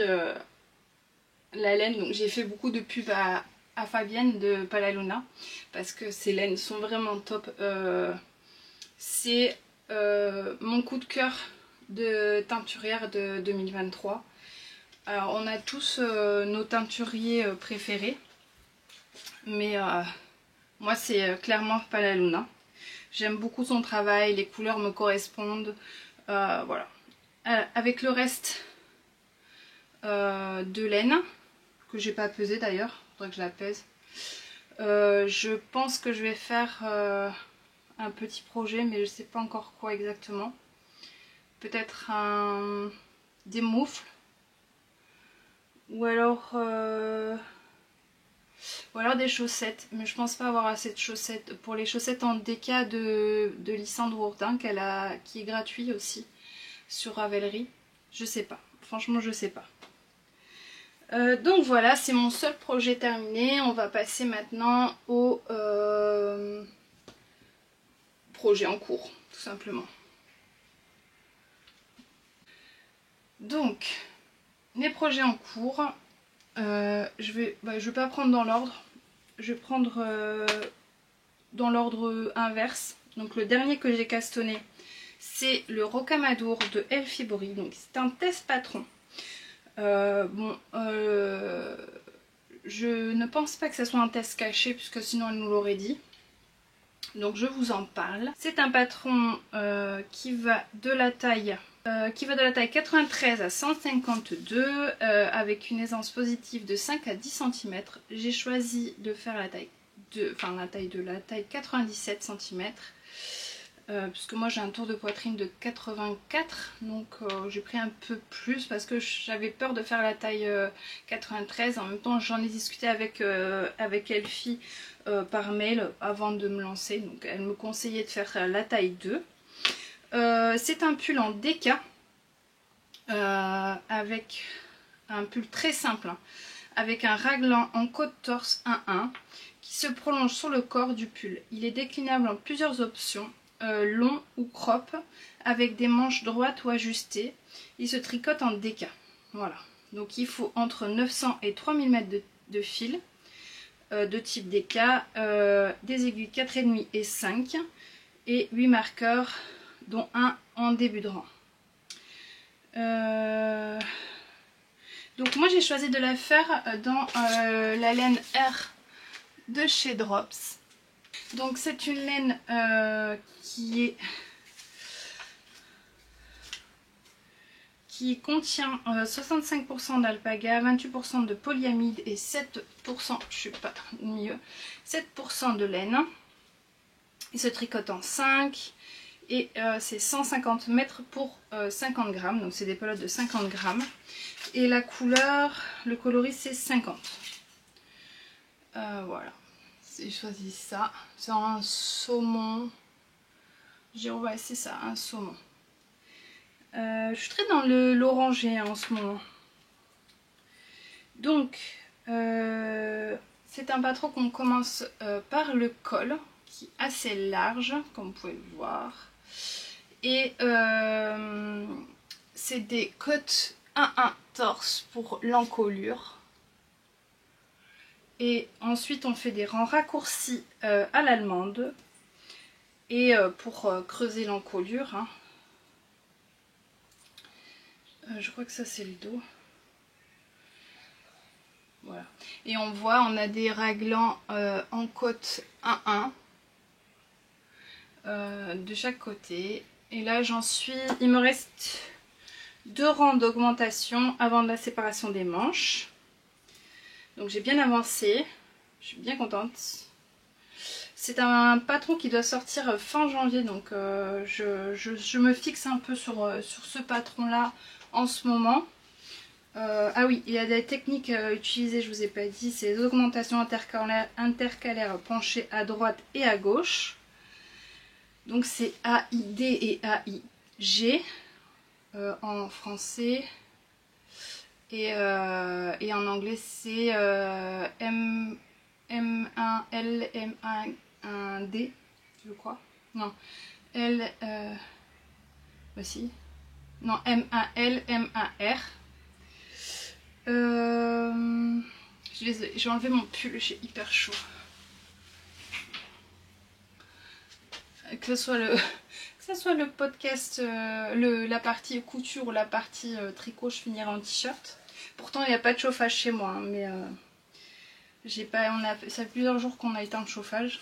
S1: la laine. Donc j'ai fait beaucoup de pubs à Fabienne de Palaluna parce que ces laines sont vraiment top. C'est mon coup de cœur de teinturière de 2023. Alors on a tous nos teinturiers préférés, mais moi c'est clairement Palaluna. J'aime beaucoup son travail, les couleurs me correspondent, voilà. Avec le reste de laine, que j'ai pas pesé d'ailleurs, faudrait que je la pèse. Je pense que je vais faire un petit projet, mais je sais pas encore quoi exactement. Peut-être des moufles, ou alors des chaussettes, mais je pense pas avoir assez de chaussettes. Pour les chaussettes en déca de Lysandre Hourdin, qui est gratuit aussi sur Ravelry, je sais pas, franchement je sais pas. Donc voilà, c'est mon seul projet terminé. On va passer maintenant au projet en cours, tout simplement. Donc, les projets en cours, je vais pas prendre dans l'ordre. Je vais prendre dans l'ordre inverse. Donc le dernier que j'ai castonné, c'est le Rocamadour de Elfibori. Donc c'est un test patron. Je ne pense pas que ce soit un test caché puisque sinon elle nous l'aurait dit. Donc je vous en parle. C'est un patron qui va de la taille 93 à 152 avec une aisance positive de 5 à 10 cm. J'ai choisi de faire la taille 97 cm. Puisque moi j'ai un tour de poitrine de 84, donc j'ai pris un peu plus parce que j'avais peur de faire la taille 93. En même temps j'en ai discuté avec Elfie par mail avant de me lancer, donc elle me conseillait de faire la taille 2. C'est un pull en déca avec un pull très simple, hein, avec un raglan en côte torse 1-1 qui se prolonge sur le corps du pull. Il est déclinable en plusieurs options. Long ou crop avec des manches droites ou ajustées. Il se tricote en déca. Voilà. Donc il faut entre 900 et 3000 mètres de fil de type déca, des aiguilles 4,5 et 5 et 8 marqueurs dont un en début de rang. Donc moi j'ai choisi de la faire dans la laine R de chez Drops. Donc c'est une laine qui contient 65% d'alpaga, 28% de polyamide et 7%, je sais pas mieux, 7% de laine. Il se tricote en 5 et c'est 150 mètres pour 50 grammes, donc c'est des pelotes de 50 grammes. Et la couleur, le coloris c'est 50. Voilà. J'ai choisi ça, c'est un saumon, ouais c'est ça, un saumon. Je suis très dans l'orangé en ce moment. Donc c'est un patron qu'on commence par le col, qui est assez large, comme vous pouvez le voir. Et c'est des côtes 1-1 torse pour l'encolure. Et ensuite on fait des rangs raccourcis à l'allemande. Et pour creuser l'encolure, hein. Je crois que ça c'est le dos. Voilà. Et on voit, on a des raglans en côte 1-1 de chaque côté. Et là j'en suis, il me reste 2 rangs d'augmentation avant la séparation des manches. Donc j'ai bien avancé, je suis bien contente. C'est un patron qui doit sortir fin janvier, donc je me fixe un peu sur ce patron là en ce moment. Ah oui, il y a des techniques utilisées, je vous ai pas dit, c'est les augmentations intercalaires penchées à droite et à gauche. Donc c'est AID et AIG en français. Et en anglais c'est M1L, M1D, je crois. Non, L, bah si. Non, M-A-L, M-A-R. Je suis désolée, j'ai enlevé mon pull, j'ai hyper chaud. Que ce soit le podcast, la partie couture ou la partie tricot, je finirai en t-shirt. Pourtant, il n'y a pas de chauffage chez moi, hein, mais ça fait plusieurs jours qu'on a éteint le chauffage.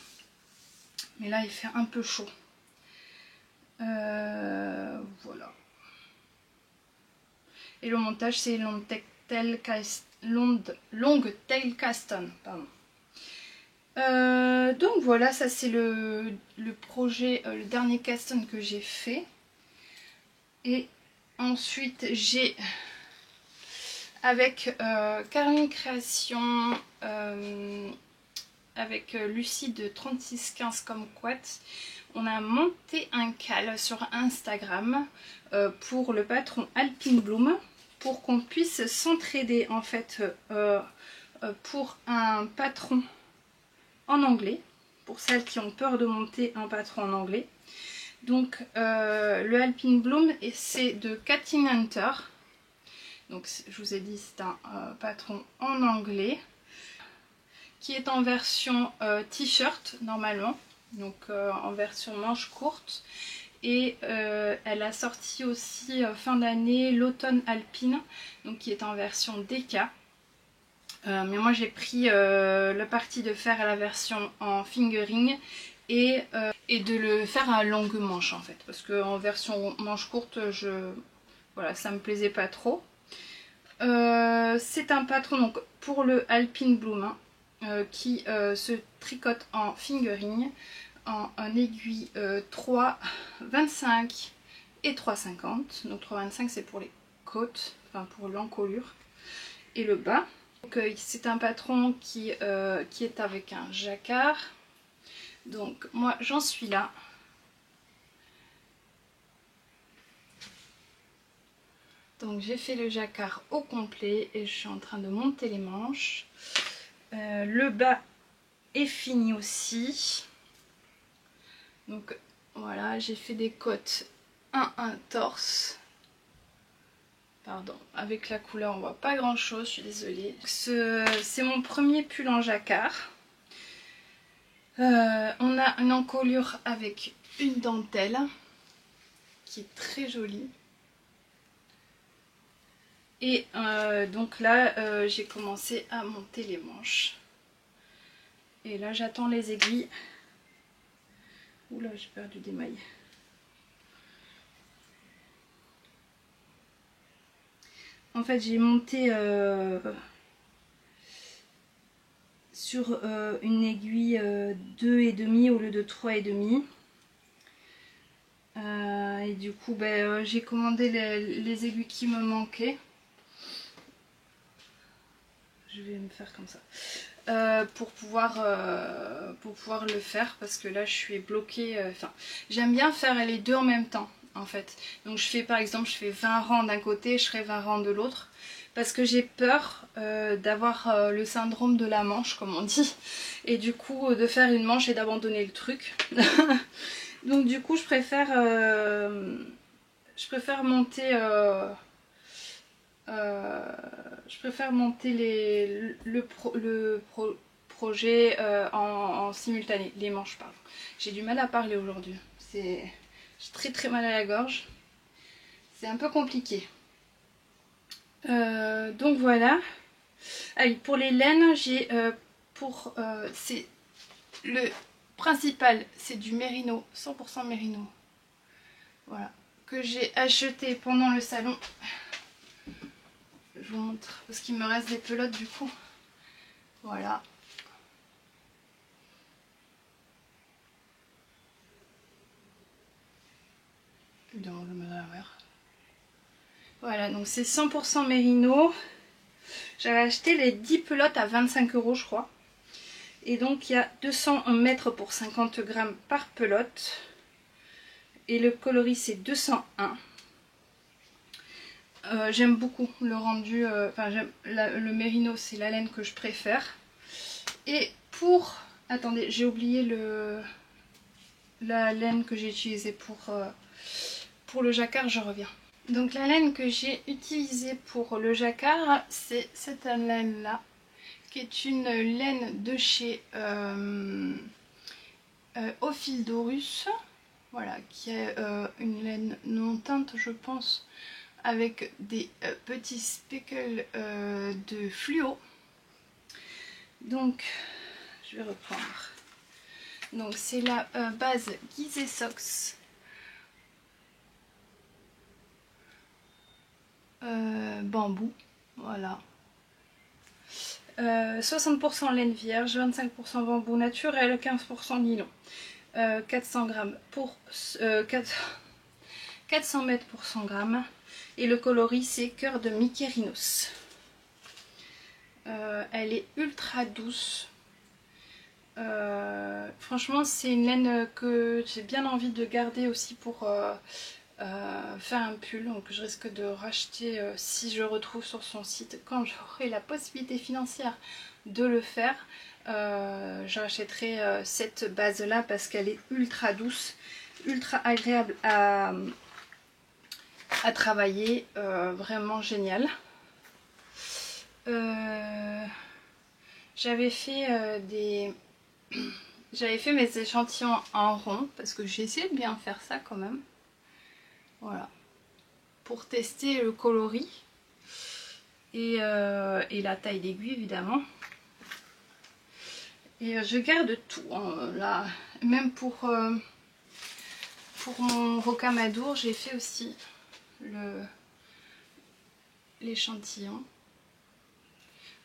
S1: Mais là, il fait un peu chaud. Voilà. Et le montage, c'est Long Tail Caston. Pardon. Donc voilà, ça c'est le projet, le dernier caston que j'ai fait. Et ensuite j'ai avec Caroline Création, avec Lucie de 3615 comme quat, on a monté un cal sur Instagram pour le patron Alpine Bloom, pour qu'on puisse s'entraider en fait pour un patron en anglais, pour celles qui ont peur de monter un patron en anglais. Donc le Alpine Bloom, c'est de Kathleen Hunter. Donc je vous ai dit, c'est un patron en anglais qui est en version t-shirt normalement, donc en version manche courte. Et elle a sorti aussi fin d'année l'automne alpine, donc qui est en version DK. Mais moi j'ai pris le parti de faire la version en fingering et de le faire à longue manche en fait, parce qu'en version manche courte, voilà, ça me plaisait pas trop. C'est un patron donc pour le Alpine Bloom qui se tricote en fingering en aiguille 3,25 et 3,50. Donc 3,25 c'est pour les côtes, enfin pour l'encolure et le bas. C'est un patron qui est avec un jacquard. Donc moi j'en suis là. Donc j'ai fait le jacquard au complet et je suis en train de monter les manches. Le bas est fini aussi. Donc voilà, j'ai fait des côtes 1 torse. Pardon, avec la couleur on voit pas grand chose, je suis désolée. C'est mon premier pull en jacquard. On a une encolure avec une dentelle qui est très jolie. Et donc là j'ai commencé à monter les manches. Et là j'attends les aiguilles. Oula, j'ai perdu des mailles. En fait j'ai monté sur une aiguille 2,5 au lieu de 3,5. Et du coup j'ai commandé les aiguilles qui me manquaient. Je vais me faire comme ça. Pour pouvoir le faire, parce que là je suis bloquée. J'aime bien faire les deux en même temps en fait. Donc je fais par exemple, je fais 20 rangs d'un côté, je ferai 20 rangs de l'autre, parce que j'ai peur d'avoir le syndrome de la manche comme on dit, et du coup de faire une manche et d'abandonner le truc. Donc du coup je préfère monter le projet en simultané, les manches, pardon. J'ai du mal à parler aujourd'hui, j'ai très mal à la gorge, c'est un peu compliqué. Donc voilà. Ah oui, pour les laines, j'ai c'est le principal, c'est du mérino, 100% mérino. Voilà, que j'ai acheté pendant le salon. Je vous montre parce qu'il me reste des pelotes du coup. Voilà. Donc, je me dois avoir. Voilà, donc c'est 100% mérino. J'avais acheté les 10 pelotes à 25 € je crois. Et donc il y a 200 mètres pour 50 grammes par pelote. Et le coloris c'est 201. J'aime beaucoup le rendu, le mérino, c'est la laine que je préfère. Et pour, attendez, j'ai oublié la laine que j'ai utilisée pour le jacquard, je reviens. Donc la laine que j'ai utilisée pour le jacquard, c'est cette laine là, qui est une laine de chez Ophildorus, voilà, qui est une laine non teinte je pense, avec des petits speckles de fluo. Donc je vais reprendre. Donc c'est la base Gizeh Socks bambou, voilà. 60% laine vierge, 25% bambou naturel, 15% nylon. 400 grammes pour 400 mètres pour 100 grammes. Et le coloris c'est cœur de Mickey Rhinos. Elle est ultra douce. Franchement c'est une laine que j'ai bien envie de garder aussi pour faire un pull. Donc je risque de racheter si je retrouve sur son site quand j'aurai la possibilité financière de le faire. Je rachèterai cette base là parce qu'elle est ultra douce, ultra agréable à travailler, vraiment génial. J'avais fait mes échantillons en rond parce que j'ai essayé de bien faire ça quand même, voilà, pour tester le coloris et la taille d'aiguille évidemment. Et je garde tout hein, là, même pour mon rocamadour j'ai fait aussi l'échantillon.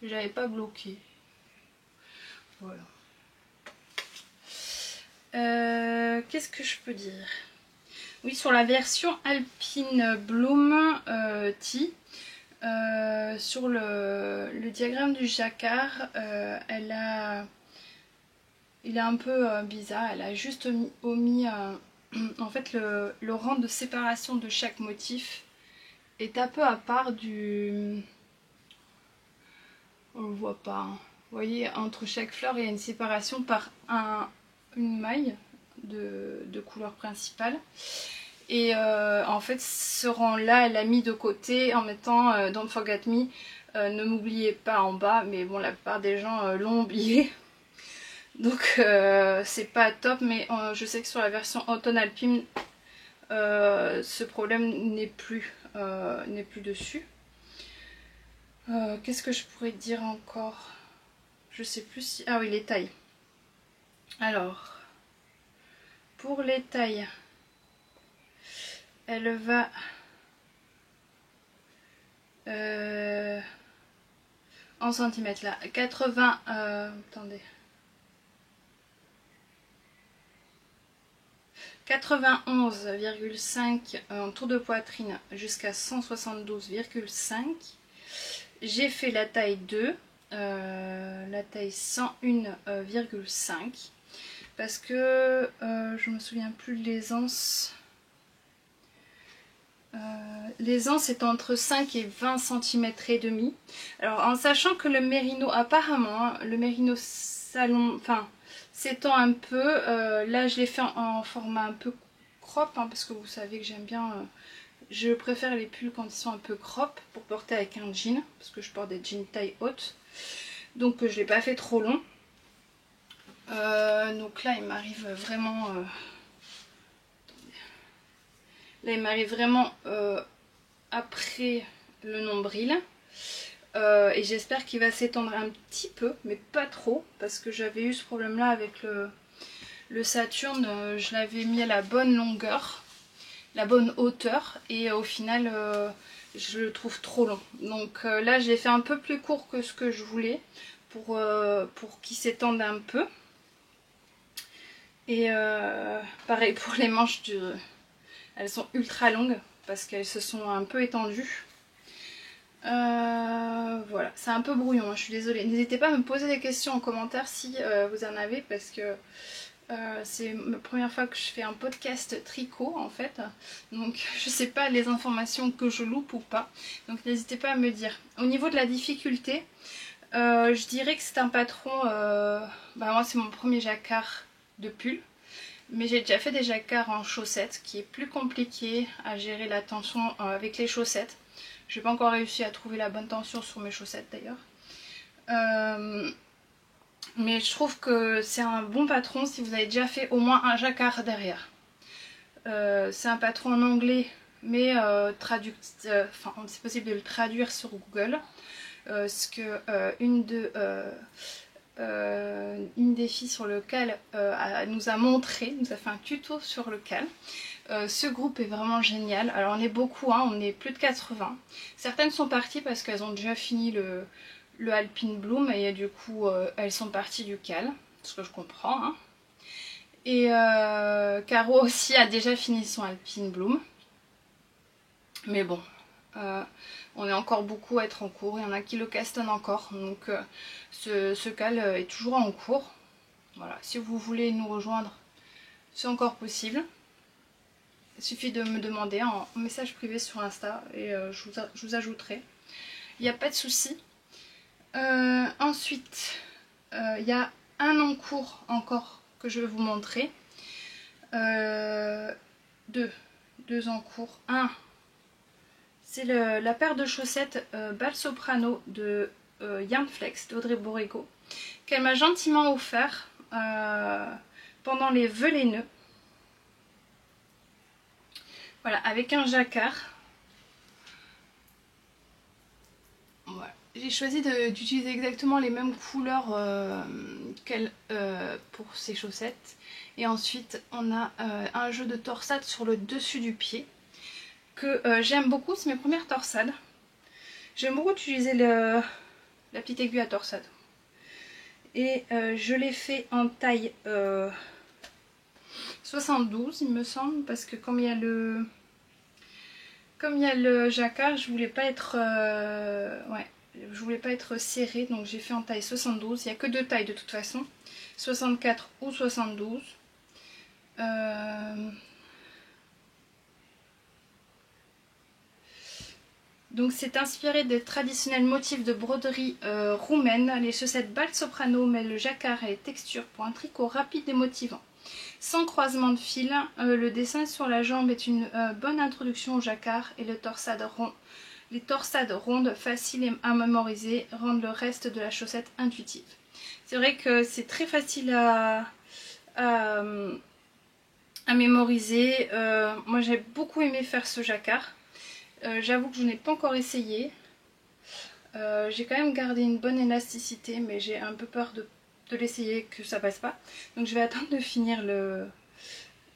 S1: J'avais pas bloqué. Voilà. Qu'est-ce que je peux dire? Oui, sur la version Alpine Bloom Tea, sur le diagramme du jacquard, il est un peu bizarre. Elle a juste omis en fait le rang de séparation de chaque motif est un peu à part du... On le voit pas. Hein. Vous voyez, entre chaque fleur, il y a une séparation par une maille de couleur principale. Et en fait, ce rang-là, elle l'a mis de côté en mettant Don't Forget Me, ne m'oubliez pas en bas. Mais bon, la plupart des gens l'ont oublié. Donc, c'est pas top. Mais je sais que sur la version Automne Alpine, ce problème n'est plus dessus. Qu'est-ce que je pourrais dire encore? Je sais plus si... Ah oui, les tailles. Alors, pour les tailles, elle va... en centimètres là, 80... attendez. 91,5 en tour de poitrine jusqu'à 172,5. J'ai fait la taille 2, la taille 101,5 parce que je me souviens plus de l'aisance. L'aisance est entre 5 et 20 cm et demi. Alors en sachant que le mérino apparemment, hein, le mérino s'étend un peu. Là je l'ai fait en format un peu crop hein, parce que vous savez que j'aime bien... je préfère les pulls quand ils sont un peu crop pour porter avec un jean, parce que je porte des jeans taille haute. Donc je ne l'ai pas fait trop long. Donc là il m'arrive vraiment... là il m'arrive vraiment après le nombril. Et j'espère qu'il va s'étendre un petit peu, mais pas trop, parce que j'avais eu ce problème là avec le Saturne. Je l'avais mis à la bonne longueur, la bonne hauteur, et au final je le trouve trop long. Donc là je l'ai fait un peu plus court que ce que je voulais pour qu'il s'étende un peu. Et pareil pour les manches, elles sont ultra longues parce qu'elles se sont un peu étendues. Voilà, c'est un peu brouillon, hein, je suis désolée. N'hésitez pas à me poser des questions en commentaire si vous en avez, parce que c'est la première fois que je fais un podcast tricot en fait. Donc je sais pas les informations que je loupe ou pas. Donc n'hésitez pas à me dire. Au niveau de la difficulté, je dirais que c'est un patron... moi c'est mon premier jacquard de pull. Mais j'ai déjà fait des jacquards en chaussettes, qui est plus compliqué à gérer la tension avec les chaussettes. Je n'ai pas encore réussi à trouver la bonne tension sur mes chaussettes d'ailleurs. Mais je trouve que c'est un bon patron si vous avez déjà fait au moins un jacquard derrière. C'est un patron en anglais, mais c'est possible de le traduire sur Google. Ce que une des filles sur lequel nous a montré, nous a fait un tuto sur lequel. Ce groupe est vraiment génial. Alors on est beaucoup, hein, on est plus de 80. Certaines sont parties parce qu'elles ont déjà fini le Alpine Bloom et du coup elles sont parties du Cal, ce que je comprends. Hein. Et Caro aussi a déjà fini son Alpine Bloom. Mais bon, on est encore beaucoup à être en cours. Il y en a qui le castonnent encore. Donc ce Cal est toujours en cours. Voilà, si vous voulez nous rejoindre, c'est encore possible. Il suffit de me demander en message privé sur Insta et je vous ajouterai. Il n'y a pas de souci. Ensuite, il y a un en cours encore que je vais vous montrer. Deux en cours. Un, c'est la paire de chaussettes Bal Soprano de Yarnflex d'Audrey Borrego qu'elle m'a gentiment offert pendant les vœux les nœuds. Voilà, avec un jacquard. Voilà. J'ai choisi d'utiliser exactement les mêmes couleurs qu'elle pour ces chaussettes. Et ensuite, on a un jeu de torsade sur le dessus du pied que j'aime beaucoup. C'est mes premières torsades. J'aime beaucoup utiliser la petite aiguille à torsade. Et je l'ai fait en taille 72 il me semble, parce que comme il y a le jacquard, je voulais pas être serrée, donc j'ai fait en taille 72. Il n'y a que deux tailles de toute façon, 64 ou 72. Donc c'est inspiré des traditionnels motifs de broderie roumaine. Les chaussettes Bal Soprano mêlent le jacquard et les textures pour un tricot rapide et motivant. Sans croisement de fil, le dessin sur la jambe est une bonne introduction au jacquard et les torsades rondes faciles à mémoriser rendent le reste de la chaussette intuitive. C'est vrai que c'est très facile à mémoriser. Moi j'ai beaucoup aimé faire ce jacquard. J'avoue que je n'ai pas encore essayé. J'ai quand même gardé une bonne élasticité, mais j'ai un peu peur de l'essayer, que ça passe pas. Donc je vais attendre de finir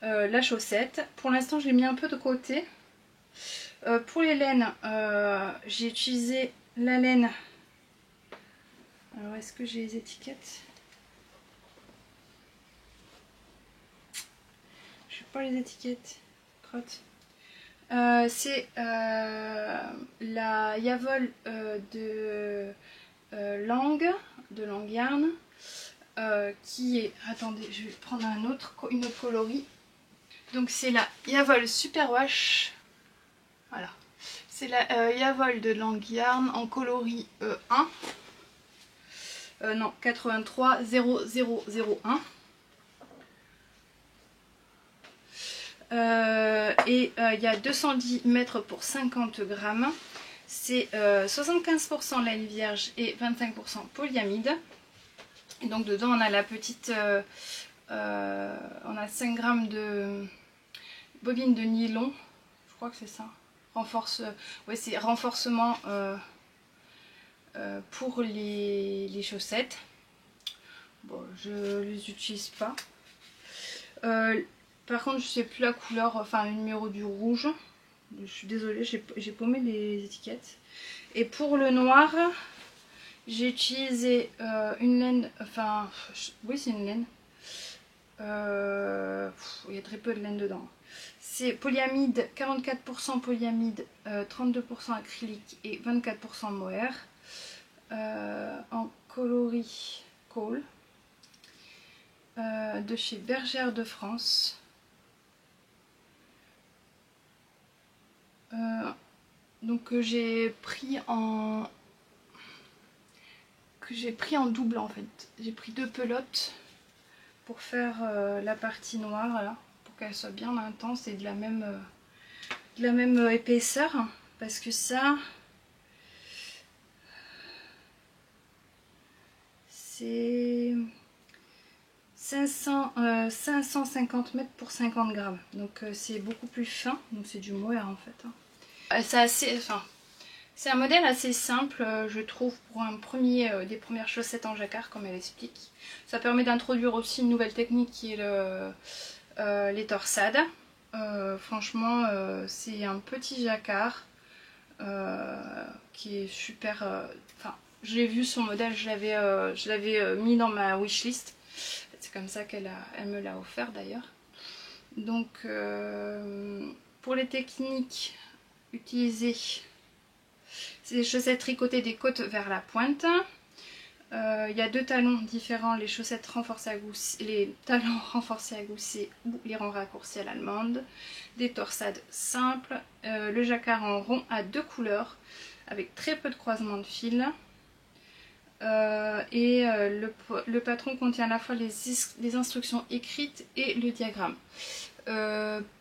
S1: la chaussette. Pour l'instant je l'ai mis un peu de côté. Pour les laines, j'ai utilisé la laine. Alors est-ce que j'ai les étiquettes? Je n'ai pas les étiquettes. Crotte. C'est la Yavol de Lang Yarn. Qui est, attendez, je vais prendre une autre coloris. Donc c'est la Yavol Super Wash. Voilà, c'est la Yavol de Lang Yarn en coloris 1. Non, 83 0001. Et il y a 210 mètres pour 50 grammes. C'est 75% laine vierge et 25% polyamide. Et donc dedans on a la petite, on a 5 grammes de bobine de nylon, je crois que c'est ça, ouais, c'est renforcement pour les chaussettes. Bon, je les utilise pas. Par contre je sais plus la couleur, enfin le numéro du rouge, je suis désolée, j'ai paumé les étiquettes. Et pour le noir, j'ai utilisé une laine, enfin, oui c'est une laine, il y a très peu de laine dedans. C'est polyamide, 44% polyamide, 32% acrylique et 24% mohair, en coloris Cole, de chez Bergère de France. Donc j'ai pris en double en fait. J'ai pris deux pelotes pour faire la partie noire là, pour qu'elle soit bien intense et de la même épaisseur, parce que ça c'est 550 mètres pour 50 grammes, donc c'est beaucoup plus fin, donc c'est du mohair en fait. C'est un modèle assez simple, je trouve, pour des premières chaussettes en jacquard, comme elle explique. Ça permet d'introduire aussi une nouvelle technique qui est les torsades. Franchement, c'est un petit jacquard qui est super... j'ai vu son modèle, je l'avais mis dans ma wishlist. C'est comme ça qu'elle me l'a offert d'ailleurs. Donc, pour les techniques utilisées, c'est des chaussettes tricotées des côtes vers la pointe. Il y a deux talons différents, les chaussettes renforcées à gousset, les talons renforcés à gousset ou les rangs raccourcis à l'allemande. Des torsades simples, le jacquard en rond à deux couleurs avec très peu de croisement de fil. Le patron contient à la fois les instructions écrites et le diagramme.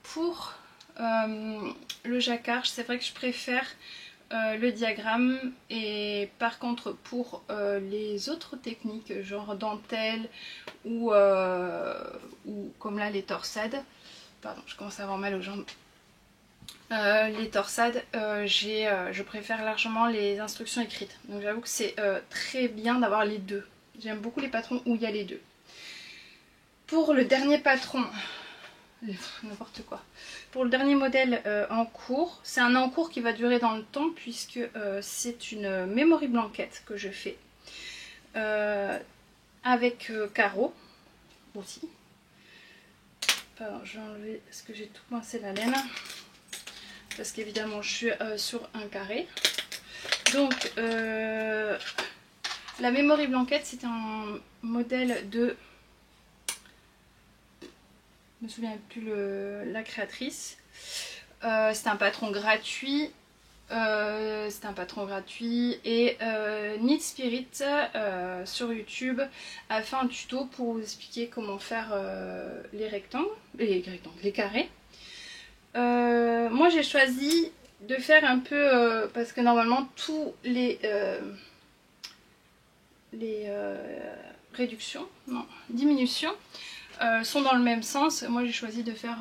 S1: Pour le jacquard, c'est vrai que je préfère le diagramme, et par contre pour les autres techniques genre dentelle ou comme là les torsades, pardon, je commence à avoir mal aux jambes. Les torsades, je préfère largement les instructions écrites. Donc j'avoue que c'est très bien d'avoir les deux. J'aime beaucoup les patrons où il y a les deux. Pour le dernier patron, n'importe quoi. Pour le dernier modèle en cours, c'est un en cours qui va durer dans le temps puisque c'est une memory blanquette que je fais avec carreaux aussi. Pardon, je vais enlever parce que j'ai tout coincé la laine. Parce qu'évidemment je suis sur un carré. Donc la memory blanquette, c'est un modèle de... Je me souviens plus la créatrice. C'est un patron gratuit. Et Knit Spirit sur YouTube a fait un tuto pour vous expliquer comment faire les carrés. Moi j'ai choisi de faire un peu parce que normalement tous les diminutions sont dans le même sens. Moi j'ai choisi de faire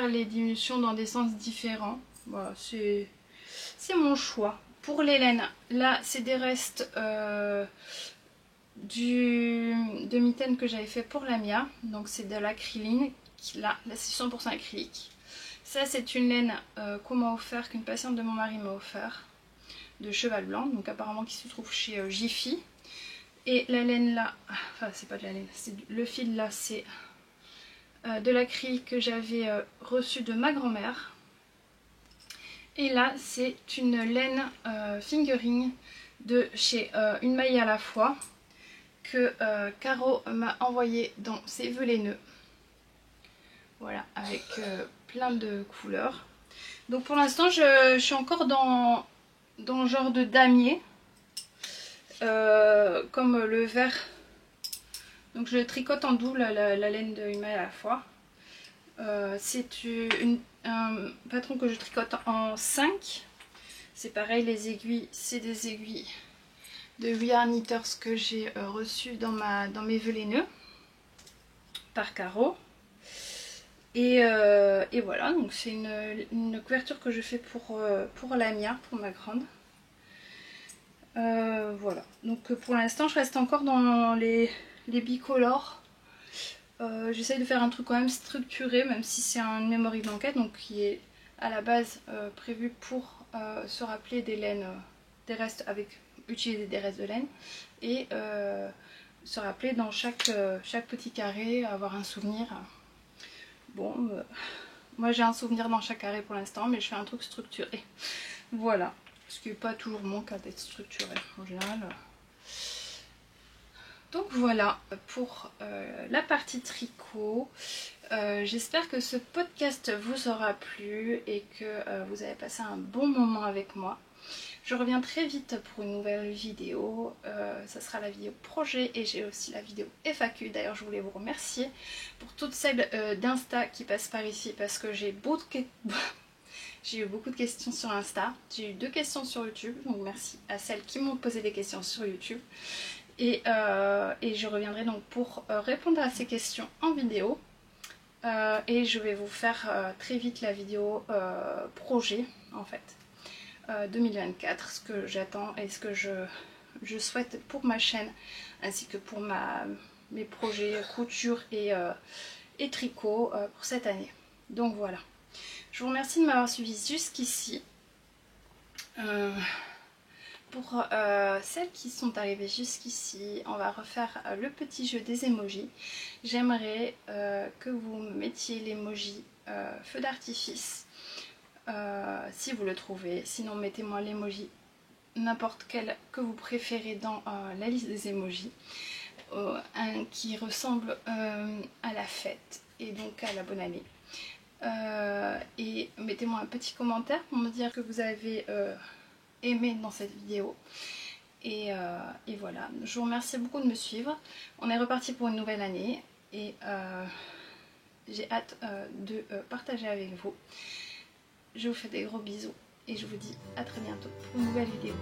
S1: les diminutions dans des sens différents. Voilà, c'est mon choix. Pour les laines, là c'est des restes de mitaine que j'avais fait pour la Mia. Donc c'est de l'acryline. Là c'est 100% acrylique. Ça c'est une laine qu'on m'a offert, qu'une patiente de mon mari m'a offert, de cheval blanc, donc apparemment qui se trouve chez Jiffy. Et la laine là, enfin c'est pas de la laine, le fil là c'est de l'acrylique que j'avais reçu de ma grand-mère. Et là c'est une laine fingering de chez Une Maille à la fois que Caro m'a envoyé dans ses vœux laineux. Voilà, avec plein de couleurs. Donc pour l'instant je suis encore dans le genre de damier, comme le vert. Donc je tricote en double la laine de Une Maille à la fois. C'est un patron que je tricote en 5. C'est pareil, les aiguilles, c'est des aiguilles de We Are Knitters que j'ai reçues dans mes vœux laineux par Caro. Et voilà, donc c'est une couverture que je fais pour la Mia, pour ma grande. Voilà, donc pour l'instant je reste encore dans les bicolores. J'essaye de faire un truc quand même structuré, même si c'est un memory blanquette, donc qui est à la base prévu pour se rappeler des laines, des restes, utiliser des restes de laine, et se rappeler dans chaque petit carré, avoir un souvenir. Bon, moi j'ai un souvenir dans chaque carré pour l'instant, mais je fais un truc structuré. Voilà, ce qui n'est pas toujours mon cas d'être structuré en général. Donc voilà pour la partie tricot. J'espère que ce podcast vous aura plu et que vous avez passé un bon moment avec moi. Je reviens très vite pour une nouvelle vidéo, ça sera la vidéo projet et j'ai aussi la vidéo FAQ. D'ailleurs je voulais vous remercier pour toutes celles d'Insta qui passent par ici parce que j'ai eu beaucoup de questions sur Insta. J'ai eu 2 questions sur YouTube, donc merci à celles qui m'ont posé des questions sur YouTube. Et je reviendrai donc pour répondre à ces questions en vidéo. Et je vais vous faire très vite la vidéo projet en fait. 2024, ce que j'attends et ce que je souhaite pour ma chaîne ainsi que pour mes projets couture et tricot pour cette année. Donc voilà, je vous remercie de m'avoir suivi jusqu'ici. Pour celles qui sont arrivées jusqu'ici, on va refaire le petit jeu des emojis. J'aimerais que vous me mettiez l'emoji feu d'artifice si vous le trouvez, sinon mettez-moi l'emoji n'importe quel que vous préférez dans la liste des emojis, un qui ressemble à la fête et donc à la bonne année, et mettez-moi un petit commentaire pour me dire que vous avez aimé dans cette vidéo. Et voilà, je vous remercie beaucoup de me suivre. On est reparti pour une nouvelle année et j'ai hâte de partager avec vous. Je vous fais des gros bisous et je vous dis à très bientôt pour une nouvelle vidéo.